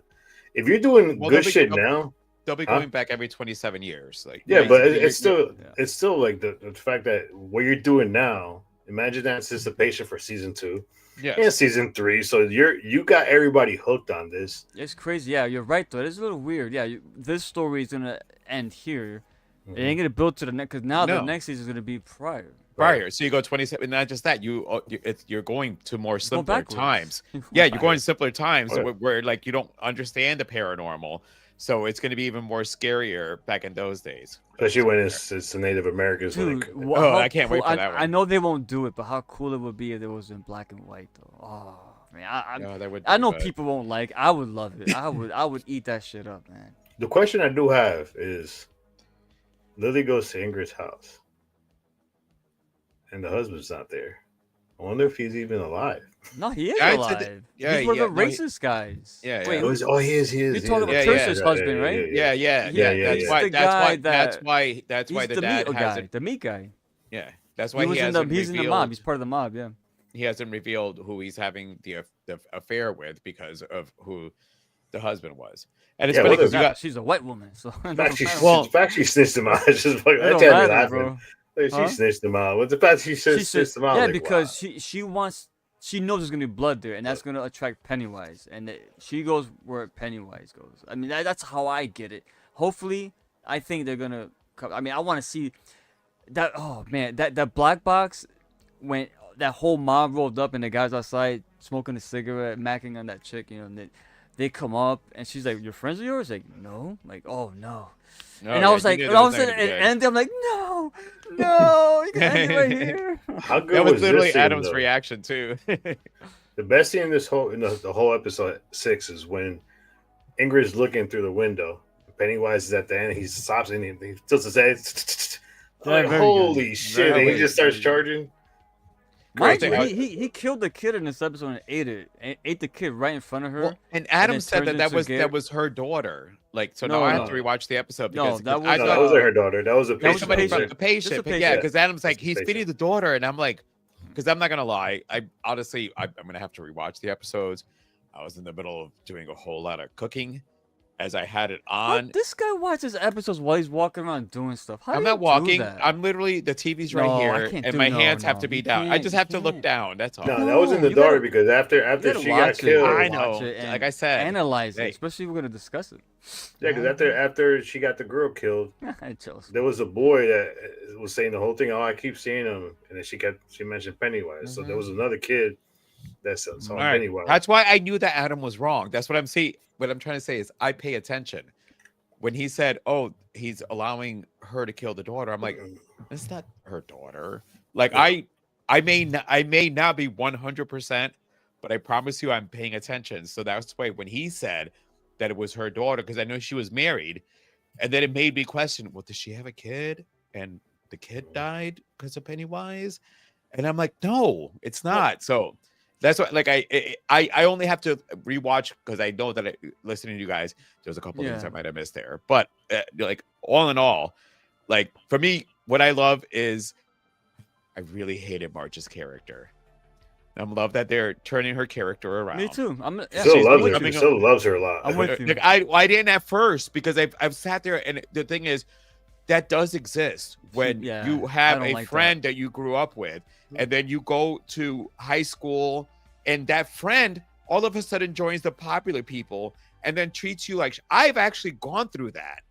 If you're doing good shit now, they'll be going back every 27 years. Like, yeah, but it's still like the fact that what you're doing now. Imagine that anticipation for season 2. Yes. And season 3, so you got everybody hooked on this. It's crazy. Yeah, you're right though. It's a little weird. Yeah, this story is gonna end here. It ain't gonna build to the next because now the next season is gonna be prior. So you go 27. Not just that, you're going to more simpler backwards. times. Yeah, you're going simpler times where like you don't understand the paranormal. So it's going to be even more scarier back in those days. Especially when it's the Native Americans. Dude, I can't wait for that one. I know they won't do it, but how cool it would be if it was in black and white, though. Oh man, I know people won't like. I would love it. I would eat that shit up, man. The question I do have is, Lily goes to Ingrid's house, and the husband's not there. I wonder if he's even alive. No, he is Yeah, alive. yeah, He's one yeah, of the no, racist guys. Yeah, Wait, Oh, he is. you're talking about Yeah, Trisha's yeah. husband, right? Yeah. He's the guy That's why He's the the dad meat hasn't. guy. The meat guy. Yeah, that's why He's in the mob. He's part of the mob. Yeah. He hasn't revealed who he's having the affair with because of who the husband was. And it's funny because she's a white woman, so The fact she snitched him out. It's just like that's laughing. She snitched him out. What's the fact she snitched him out? Yeah, like, because wow. she knows there's gonna be blood there, and that's gonna attract Pennywise, and she goes where Pennywise goes. I mean, that's how I get it. Hopefully, I think they're gonna. I mean, I want to see that. Oh man, that black box when that whole mob rolled up and the guys outside smoking a cigarette, macking on that chick, and they come up and she's like, "Your friends of yours?" Like, no. I'm like, oh no. And I was like, and all of a sudden, and I'm like, no, you can end it right here. How good that was literally this Adam's scene, reaction too. The best scene in the whole episode 6 is when Ingrid's looking through the window. Pennywise is at the end. He stops and he tilts his head. Like, holy shit! And he just starts charging. Mind you, he killed the kid in this episode and ate the kid right in front of her. Well, and Adam said that was her daughter. Like, so now I have to rewatch the episode because that wasn't her daughter. That was a patient. Somebody from the patient. Yeah, because Adam's like, he's feeding the daughter, and I'm like, because I'm not gonna lie, I'm gonna have to rewatch the episodes. I was in the middle of doing a whole lot of cooking as I had it on. This guy watches episodes while he's walking around doing stuff. How I'm do not you walking. do that? I'm literally, the TV's right here, and my hands have to be down. I just have to look down. That's all. No, that was in the daughter because after she got killed, I know. Like I said, analyze it, especially if we're gonna discuss it. Yeah, because after she got the girl killed, there was a boy that was saying the whole thing. Oh, I keep seeing him, and then she mentioned Pennywise. So there was another kid that saw Pennywise. That's why I knew that Adam was wrong. That's what I'm saying. What I'm trying to say is I pay attention. When he said, "Oh, he's allowing her to kill the daughter," I'm like, "That's not her daughter." Like I may not be 100%, but I promise you, I'm paying attention. So that's why when he said that it was her daughter, because I know she was married, and then it made me question, well, does she have a kid? And the kid died because of Pennywise, and I'm like, no, it's not. So that's what, like, I only have to rewatch because I know that listening to you guys, there's a couple things I might have missed there. But like all in all, like for me, what I love is I really hated Marge's character. I love that they're turning her character around. Me too. Still loves her a lot. I'm with you. Like, I didn't at first because I've sat there, and the thing is that does exist when you have a friend that you grew up with, and then you go to high school, and that friend all of a sudden joins the popular people and then treats you like I've actually gone through that.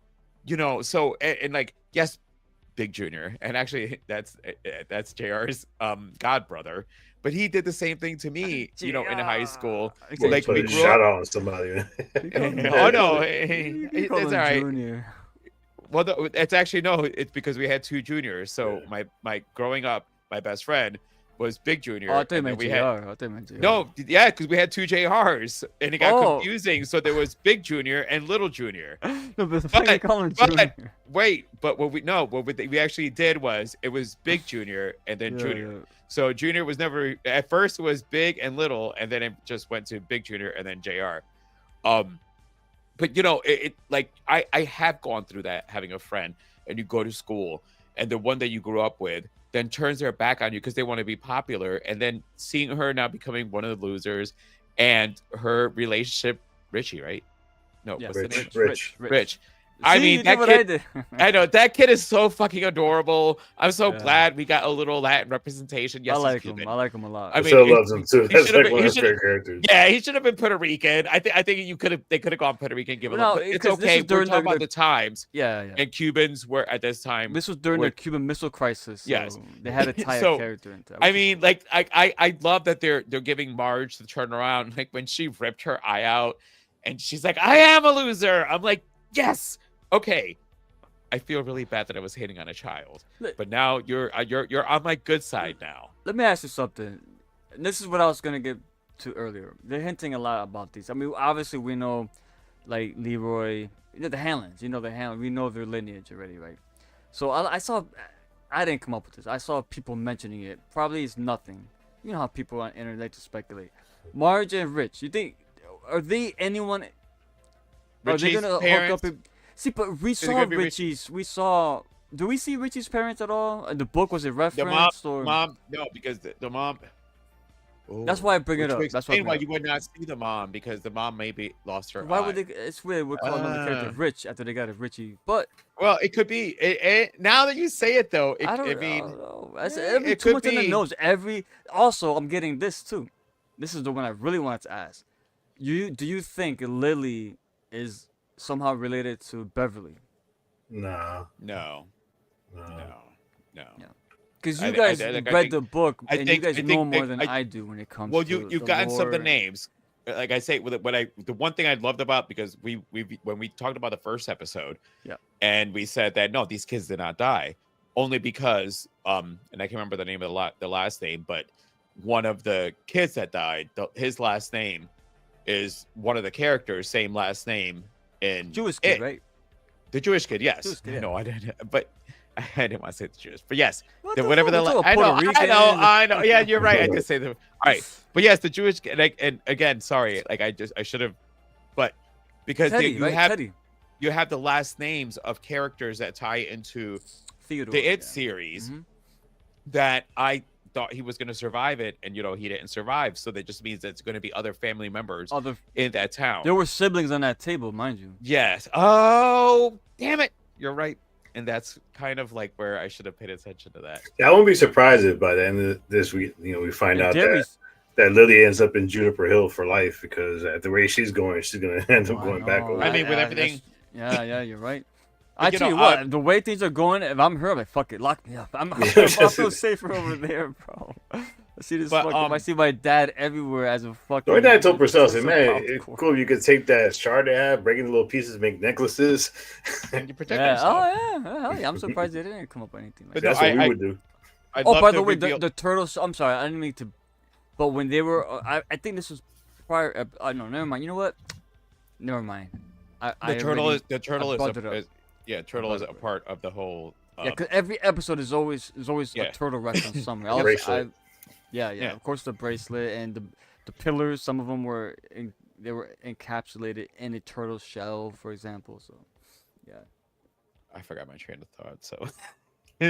you know, so and like yes, Big Junior, and actually that's JR's god brother, but he did the same thing to me, you know, in high school. Okay, Like Put we a grew up. shout out on somebody. Oh no, You call it's him all right. Junior. Well, it's actually no. It's because we had two juniors. So my growing up, my best friend was Big Junior. Oh, I thought you and then meant we JR. had I thought you meant JR. no, yeah, because we had two JRs, and it got Oh. confusing. So there was Big Junior and Little Junior. No, but the fact you call him Junior. Wait, but what we actually did was it was Big Junior and then Junior. Yeah. So Junior was never at first it was Big and Little, and then it just went to Big Junior and then JR. But you know, it like I have gone through that, having a friend and you go to school and the one that you grew up with then turns their back on you because they want to be popular, and then seeing her now becoming one of the losers and her relationship, Richie, right? No, Yeah, what's the name? Rich. I See, mean, you that did what I kid, did. I know that kid is so fucking adorable. I'm so Yeah. glad we got a little Latin representation. Yes, I he's like Cuban. him. I like him a lot. I I mean, still loves him too. he That's should've like been- one he of his should've- favorite characters. Yeah, he should have been Puerto Rican. I think they could have gone Puerto Rican. Give him, No, but it's 'cause this okay. is We're during talking the- about the times, yeah. and Cubans were at this time. This was during were- the Cuban Missile Crisis. So Yes. they had to tie So, a character into. I mean, like I love that they're giving Marge the turnaround. Like when she ripped her eye out, and she's like, "I am a loser." I'm like, "Yes, okay." I feel really bad that I was hating on a child, but now you're on my good side now. Let me ask you something. And this is what I was gonna get to earlier. They're hinting a lot about these. I mean, obviously we know, like Leroy, the Hanlons. You know the Hanlons. We know their lineage already, right? So I saw. I didn't come up with this. I saw people mentioning it. Probably it's nothing. You know how people on the internet like to speculate. Marge and Rich. You think are they anyone? Are they Richie's gonna parents, hook up? See, but we it saw gonna be Richie's. We saw. Do we see Richie's parents at all? In the book, was it referenced or? mom, no, because the mom. That's why I bring it Which up. would That's why I explain bring why it you would not see the mom, because the mom maybe lost her Why eye. would they? It's weird. We're calling the character Rich after they got a Richie, but Well, it could be. Now that you say it, though, I don't mean, know. That's yeah, every it too could much in the be. nose. Also, I'm getting this too. This is the one I really wanted to ask. Do you think Lily is somehow related to Beverly? Nah. no, No. no. Yeah. Because I- you I- guys I- like, I read think- the book I and think- you guys I know think- more I- than I- I do when it comes Well, to you've the gotten some of the lore. names. Like I say, the one thing I loved about, because we when we talked about the first episode, Yeah. and we said that no, these kids did not die, only because and I can't remember the name of the last name, but one of the kids that died, his last name is one of the characters' same last name in Jewish kid, it. right? The Jewish kid, yes. Jewish kid, yeah. No, I didn't, but I didn't want to say the Jewish, but yes, What the, the whatever fuck? the We're I talking know, Puerto I know. Rican. Yeah, you're right. I did say the all right, but yes, the Jewish kid, like, and again, sorry, like I should have, but because Teddy, you right? have Teddy. you have the last names of characters that tie into Theodore. the It yeah. series, Mhm. that I thought he was going to survive it, and he didn't survive, so that just means that it's going to be other family members Other, in that town. there were siblings on that table, mind you. Yes. Oh, damn it. You're right. And that's kind of like where I should have paid attention to that. Yeah, I won't be surprised if by the end of this we find And out Derry's- that Lily ends up in Juniper Hill for life, because at the way she's going, she's gonna end up I going back know, over. I mean, with yeah, everything- Yeah, you're right. But, I you tell know, you what, the way things are going, if I'm her, I'm like, fuck it, lock me up. I feel safer over there, bro. I see this But, I see my dad everywhere as a fucking. The way that I told Purcell, I said, as a man, it's popcorn. cool if you could take that shard they have, break it into little pieces, make necklaces. And you protect Yeah. yourself. Oh yeah. Hell yeah. I'm surprised they didn't come up with anything like But that. That's no, what we I- would do. I'd Oh, love by to the way, reveal- the turtles. I'm sorry, I didn't mean to. But when they were, I think this was prior. No, never mind. You know what? Never mind. the turtle is brought it up. turtle is a brought it up. part of the whole. Yeah, because every episode is always Yeah. a turtle reference somewhere. Bracelet. Yeah. Yeah. Of course, the bracelet and the pillars. Some of them were they were encapsulated in a turtle shell, for example. So, yeah. I forgot my train of thought, so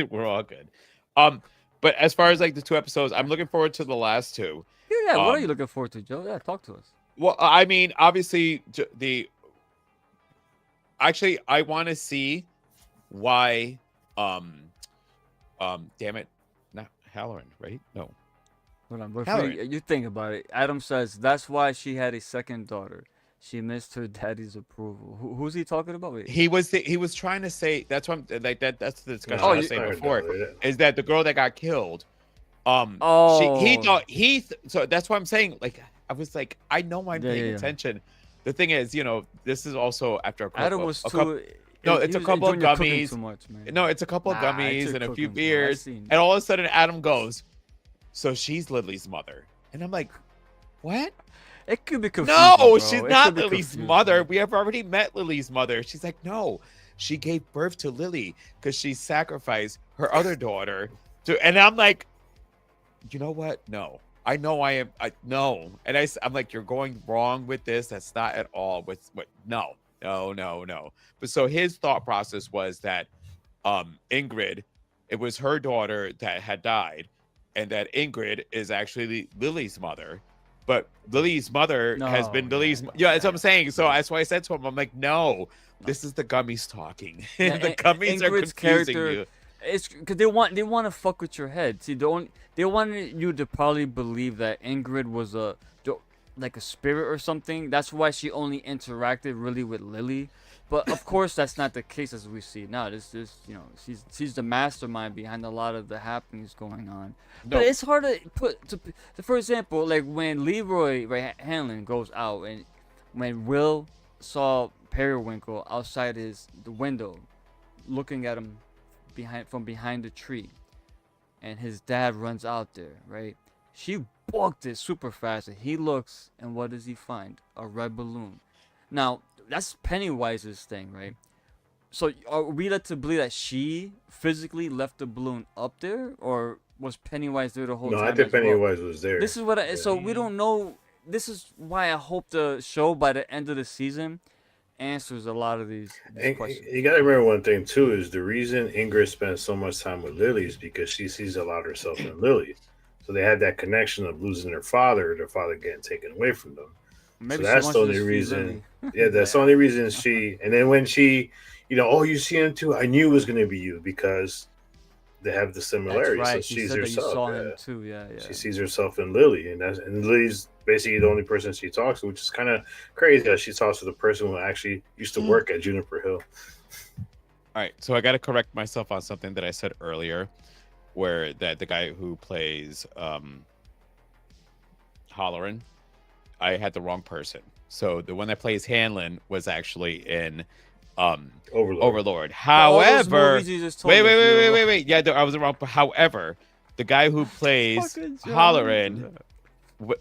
we're all good. But as far as like the 2 episodes, I'm looking forward to the last 2. Yeah. What are Um, you looking forward to, Joe? Yeah, talk to us. Well, I mean, obviously, actually, I want to see why, damn it, not Halloran, right? No, Hold on, Halloran. you think about it. Adam says that's why she had a second daughter. She missed her daddy's approval. Who's he talking about? Wait. He was trying to say that's what I'm like that's the discussion No, I was you- saying I heard before that. is that the girl that got killed he Oh. thought so that's what I'm saying, like I was like I know I'm Yeah, paying yeah, yeah. attention. The thing is, this is also after a couple Adam was a too. couple, no, it's he a was couple of enjoying your cooking gummies. Too much, man. No, it's a couple of Nah, it's gummies your and a few cooking, bro. I beers, seen and all of a sudden Adam goes, so she's Lily's mother, and I'm like, what? It could be confusing. No, bro. she's It not could be Lily's confusing. mother. We have already met Lily's mother. She's like, no, she gave birth to Lily because she sacrificed her other daughter to. And I'm like, you know what? No, I know I am. No, and I'm like, you're going wrong with this. That's not at all. What? No. But so his thought process was that, Ingrid, it was her daughter that had died, and that Ingrid is actually Lily's mother. But Lily's mother has been No, Lily's. yeah, That's what I'm saying. So that's why I said to him, I'm like, no, this is the gummies talking. Yeah, The gummies are Ingrid's confusing character- you. It's because they want to fuck with your head. See, they wanted you to probably believe that Ingrid was like a spirit or something. That's why she only interacted really with Lily. But of course, that's not the case as we see now. This she's the mastermind behind a lot of the happenings going on. No. But it's hard to put for example, like when Leroy Hanlon goes out and when Will saw Periwinkle outside the window, looking at him from behind the tree, and his dad runs out there, right? She booked it super fast, and he looks, and what does he find? A red balloon. Now, that's Pennywise's thing, right? So are we led to believe that she physically left the balloon up there, or was Pennywise there the whole No, time? I think as well? Pennywise was there. This is what so we don't know. This is why I hope the show by the end of the season answers a lot of these And questions. you got to remember one thing too: is the reason Ingrid spends so much time with Lily is because she sees a lot of herself in Lily. So they had that connection of losing their father getting taken away from them. Maybe So she that's wants the to only just feed reason. Lily. Yeah, that's the only reason she. And then when she, oh, you see him too. I knew it was going to be you because they have the That's similarities. right. So She she's said that you herself. saw Yeah. him too. Yeah, yeah. She sees herself in Lily, and Lily's basically the only person she talks to, which is kind of crazy that she talks to the person who actually used to work at Juniper Hill. All right, so I got to correct myself on something that I said earlier, where that the guy who plays Holleran, I had the wrong person. So the one that plays Hanlon was actually in Overlord. All those However, movies you just told wait. us, you were Yeah, I was wrong. However, the guy who plays Fucking John. Holleran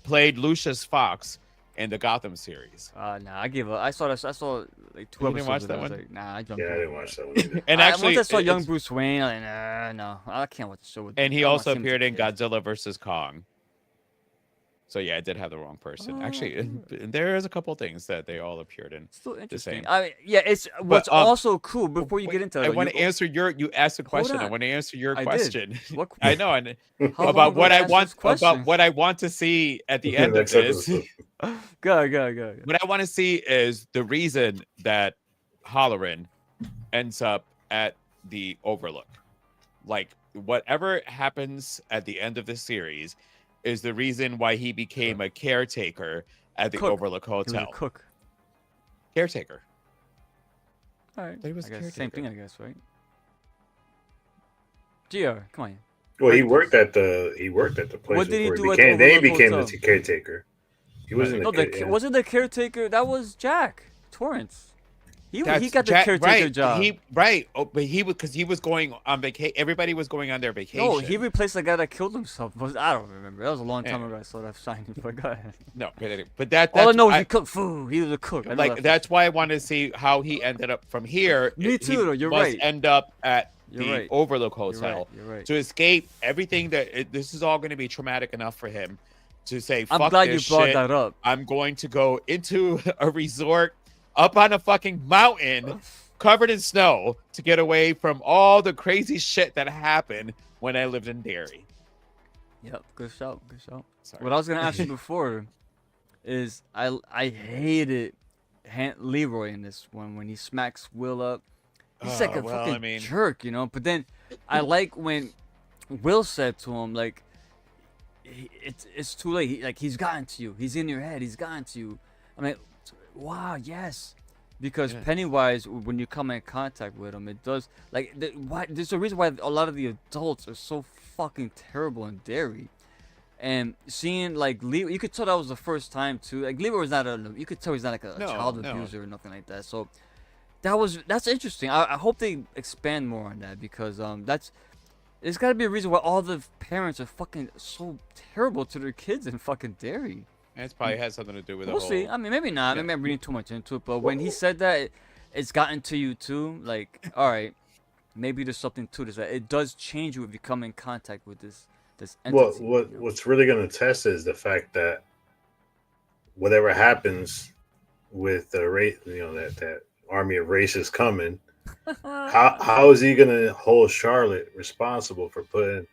played Lucius Fox in the Gotham series. Nah, I gave up. I saw like 2 You didn't episodes watch of that it. I was one? like, nah, I jumped. Yeah, I over didn't it. watch that one either. And actually, once I saw young it's- Bruce Wayne, like, no, I can't watch the show with. and he I wanna also see him as a appeared in kid. Godzilla versus Kong. So yeah, I did have the wrong person. Actually, Oh. there is a couple things that they all appeared in. Still interesting. same. I mean, yeah, it's what's also cool. Before you Wait, get into that, I want you- to answer you asked a question. I on. want to answer your I did. question. What- I know, and How long about ago what did I ask want this question? about what I want to see at the end of Next this. episode. Go. What I want to see is the reason that Holleran ends up at the Overlook. Like whatever happens at the end of the series is the reason why he became a caretaker at the Cook. Overlook He was a Hotel. cook. Caretaker. All right. But he was I a guess same caretaker. thing, I guess, right? GR, come on. Well, he worked at the place What did he before do at the then he Overlook became Hotel? the caretaker. He wasn't No, the wasn't the caretaker? That was Jack Torrance. He That's got the Jack- caretaker right, job. But he was because he was going on vacation. Everybody was going on their vacation. No, he replaced the guy that killed himself. I don't remember. That was a long time Yeah. ago. I saw that signing. But go ahead. no, but that's All I know is he cooked food. He was a cook. I know like that. that's why I wanted to see how he ended up from here. Me too, He though, you're must right. End up at You're the right. Overlook You're Hotel right, you're right. to escape everything this is all going to be traumatic enough for him to say. I'm Fuck glad you this brought shit. that up. I'm going to go into a resort up on a fucking mountain covered in snow to get away from all the crazy shit that happened when I lived in Derry. Yep, good shout. Sorry. What I was gonna ask you before is I hated Leroy in this one when he smacks Will up. He's like a fucking jerk, you know. But then I like when Will said to him like, "It's too late. He's gotten to you. He's in your head. He's gotten to you." I mean, Wow, yes. Because Yeah. Pennywise, when you come in contact with him, it does like why. There's a reason why a lot of the adults are so fucking terrible in Derry. And seeing like Leo, you could tell that was the first time too. Like Leo was not a, you could tell he's not like a No, child no. abuser or nothing like that. So that's interesting. I hope they expand more on that because there's got to be a reason why all the parents are fucking so terrible to their kids in fucking Derry. And it's probably has something to do with the We'll whole. see. I mean, maybe not. Yeah. Maybe I'm reading too much into it. But when he said that, it's gotten to you too. Like, all right, maybe there's something to this. It does change you if you come in contact with this entity. What's really going to test is the fact that whatever happens with the race, that army of racists coming, how is he going to hold Charlotte responsible for putting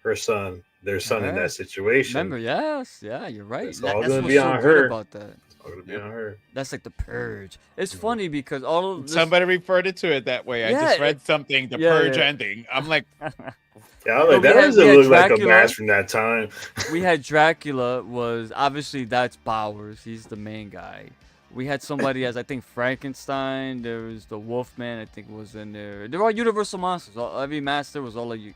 their son in that situation? Remember, yes, yeah, you're right. It's all That's gonna what's be so on good her. about that. It's all going to be on her. That's like the purge. It's funny because all of this, Somebody referred to it that way. I Yeah, just read something. The yeah, purge yeah. ending. I'm like, Yeah, I was like, we that had doesn't look like a Dracula. mask from that time. we had Dracula was obviously that's Bowers. He's the main guy. We had somebody as I think Frankenstein. There was the Wolfman. I think was in there. They're all Universal monsters. Every master was all of you.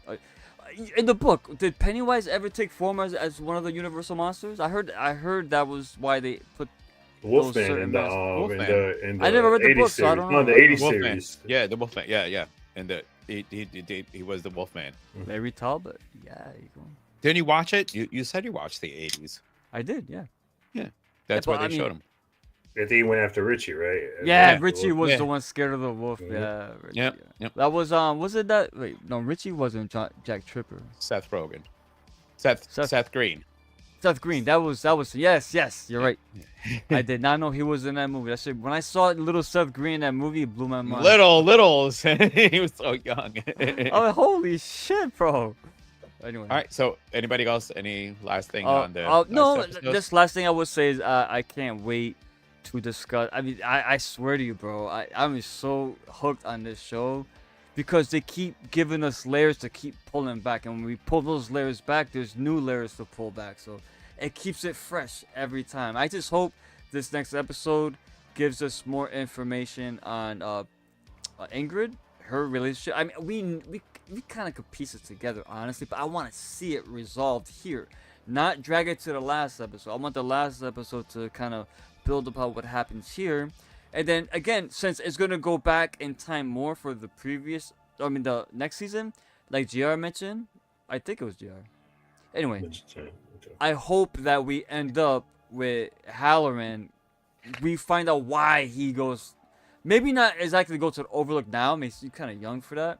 In the book, did Pennywise ever take form as one of the Universal monsters? I heard that was why they put. Wolfman certain in masks. the I never read the 80s book, so I series. don't No, know. the 80 Wolfman. series. Yeah, the Wolfman. Yeah. And he was the Wolfman. Larry Talbot. Yeah, you go. Didn't you watch it? You said you watched the 80s. I did. Yeah. That's Yeah, why but I they showed mean- him. I think he went after Richie, right? Yeah, Yeah. Richie was Yeah. the one scared of the wolf. Mhm. Yeah. Richie, Yep, yeah. yep. That was it that? Wait, no, Richie wasn't Jack Tripper. Seth Rogen. Seth- Seth Green. Seth Green. That was yes. You're right. I did not know he was in that movie. That shit, when I saw little Seth Green in that movie, it blew my mind. Little. He was so young. Oh, holy shit, bro. Anyway. All right. So, anybody else? Any last thing on the? No, last episode? this last thing I would say is I can't wait to discuss. I mean, I swear to you, bro, I'm so hooked on this show because they keep giving us layers to keep pulling back, and when we pull those layers back, there's new layers to pull back. So it keeps it fresh every time. I just hope this next episode gives us more information on Ingrid, her relationship. I mean, we kind of could piece it together, honestly, but I want to see it resolved here, not drag it to the last episode. I want the last episode to kind of build upon what happens here, and then again, since it's gonna go back in time more for the the next season, like JR mentioned, I think it was JR. Anyway, I hope that we end up with Halloran. We find out why he goes. Maybe not exactly go to the Overlook now. Makes you kind of young for that.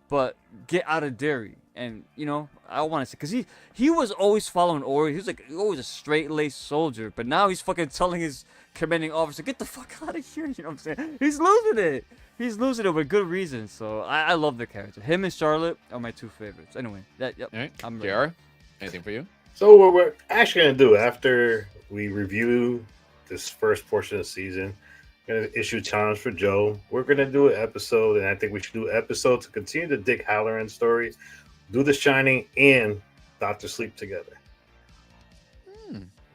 But get out of Derry. And, I want to say. Because he was always following Ori. He was like always a straight-laced soldier. But now he's fucking telling his commanding officer, get the fuck out of here. You know what I'm saying? He's losing it. He's losing it with good reason. So I love the character. Him and Charlotte are my two favorites. Anyway. Yep. All right. I'm ready. JR, anything for you? So what we're actually going to do after we review this first portion of the season, we're going to issue a challenge for Joe. We're going to do an episode, and I think we should do an episode to continue the Dick Halloran story, do The Shining and Dr. Sleep together.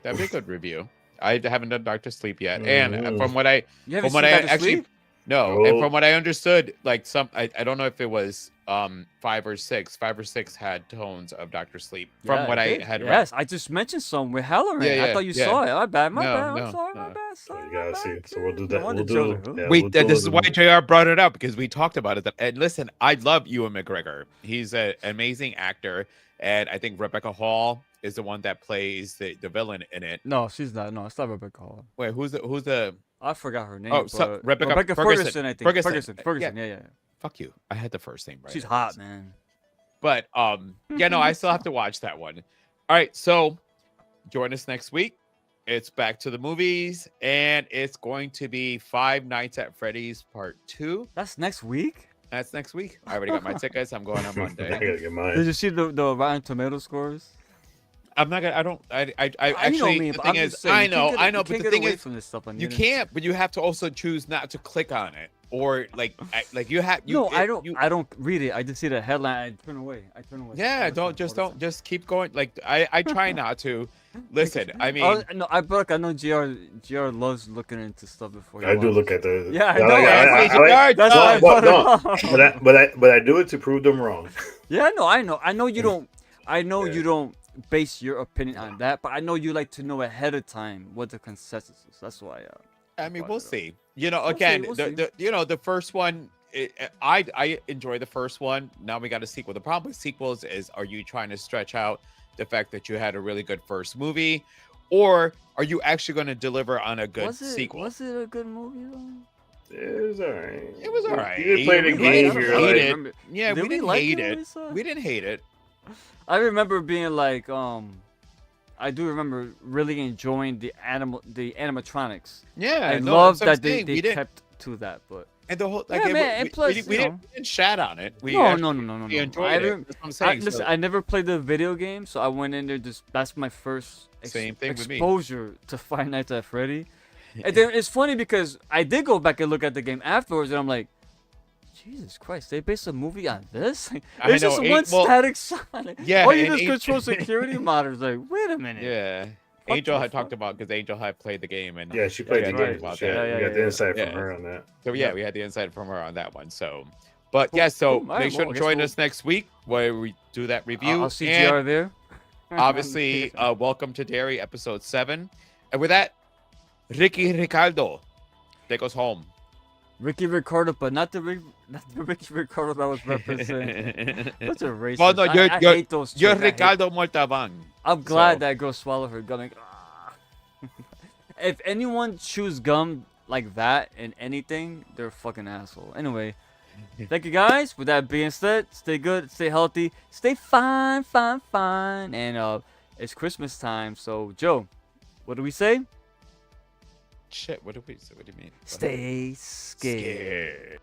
That'd be a good review. I haven't done Doctor Sleep yet, and from what I You haven't from what seen I Dr. actually Sleep? no, and Oh. from what I understood, like I don't know if it was 5 or 6. 5 or 6 had tones of Doctor Sleep. From Yeah, what it I did. had read. Yes, I just mentioned some with Halloran. Yeah, I thought you yeah. saw it. My bad. No, I'm no, sorry. no. My bad. Sorry, You gotta my see. bad, So we'll do kid. that. No wonder We'll do. Joe- Yeah, Wait, we'll do this is it. why JR brought it up because we talked about it. And listen, I love Ewan McGregor. He's an amazing actor, and I think Rebecca Hall is the one that plays the villain in it. No, she's not. No, it's not Rebecca Hall. Wait, who's the? I forgot her name. Oh, so but Rebecca Ferguson, I think. Ferguson. Ferguson. Yeah. Fuck you. I had the first name right. She's hot, man. But yeah, no, I still have to watch that one. All right, so join us next week. It's back to the movies, and it's going to be Five Nights at Freddy's Part 2. That's next week. That's next week. I already got my tickets. I'm going on I Monday. gotta get mine. Did you see the Rotten Tomato scores? I'm not gonna. I don't. I You know actually. me, The but thing I'm is, just saying, I you know. can't I get- know. you But can't the get thing away is, from this stuff on the you internet. can't. But you have to also choose not to click on it. or like you have you. No, I it- don't. You, I don't read it. I just see the headline. I turn away. yeah, All the time, just all the don't time. just keep going. Like I try not to. Listen, I mean, Oh, no, I know Gr loves looking into stuff before. He I do watches. look at the. Yeah, I I know. like- That's I why- like- that's no, why I but brought no, it up. but I do it to prove them wrong. Yeah, no, I know you don't. I know Yeah. you don't base your opinion on that, but I know you like to know ahead of time what the consensus is. That's why. I mean, brought we'll it up. see. You know, We'll see, again, we'll the see. the first one. I enjoy the first one. Now we got a sequel. The problem with sequels is, are you trying to stretch out the fact that you had a really good first movie, or are you actually going to deliver on a good sequel? Was it a good movie though? It was alright. It was alright. You didn't play the We game. didn't You're hate like, it. remember- Yeah, Did we we didn't like hate it when it. we saw it? We didn't hate it. I remember being like, I do remember really enjoying the animatronics. Yeah, I no, love that's what I'm that they saying. We didn't, kept to that, but and the whole Yeah, like, man, and plus, you know- we didn't shat on it. We no, actually- no. we enjoyed I it. rem- That's what I'm saying. listen, So- I never played the video game, so I went in there that's my first Same thing with me. exposure to Five Nights at Freddy. And then it's funny because I did go back and look at the game afterwards, and I'm like, Jesus Christ, they based a movie on this? I It's just know, one well, static shot. yeah, All you and just control security monitors. Like, wait a minute. yeah. What Angel the had fuck? talked about, because Angel had played the game, and Yeah, she played we the talked game. about Yeah, that. we got the insight yeah. from her on that. So yeah, we had the insight from her on that one. So, but yeah, so Cool. All right, make sure well, I to guess join we'll- us next week where we do that review. I'll see and GR there. obviously, welcome to Derry, episode 7. And with that, Ricky Ricardo, take us home. Ricky Ricardo, but not the Ricky Ricardo that was referencing. That's a racist. Well, no, I hate those you're chicks. I hate- Ricardo Montalban. I'm glad So- that girl swallowed her gum. Like, if anyone chews gum like that in anything, they're a fucking asshole. Anyway, thank you guys. With that being said, stay good, stay healthy, stay fine. And it's Christmas time, so Joe, what do we say? Shit, what do you mean? Stay scared. Scared.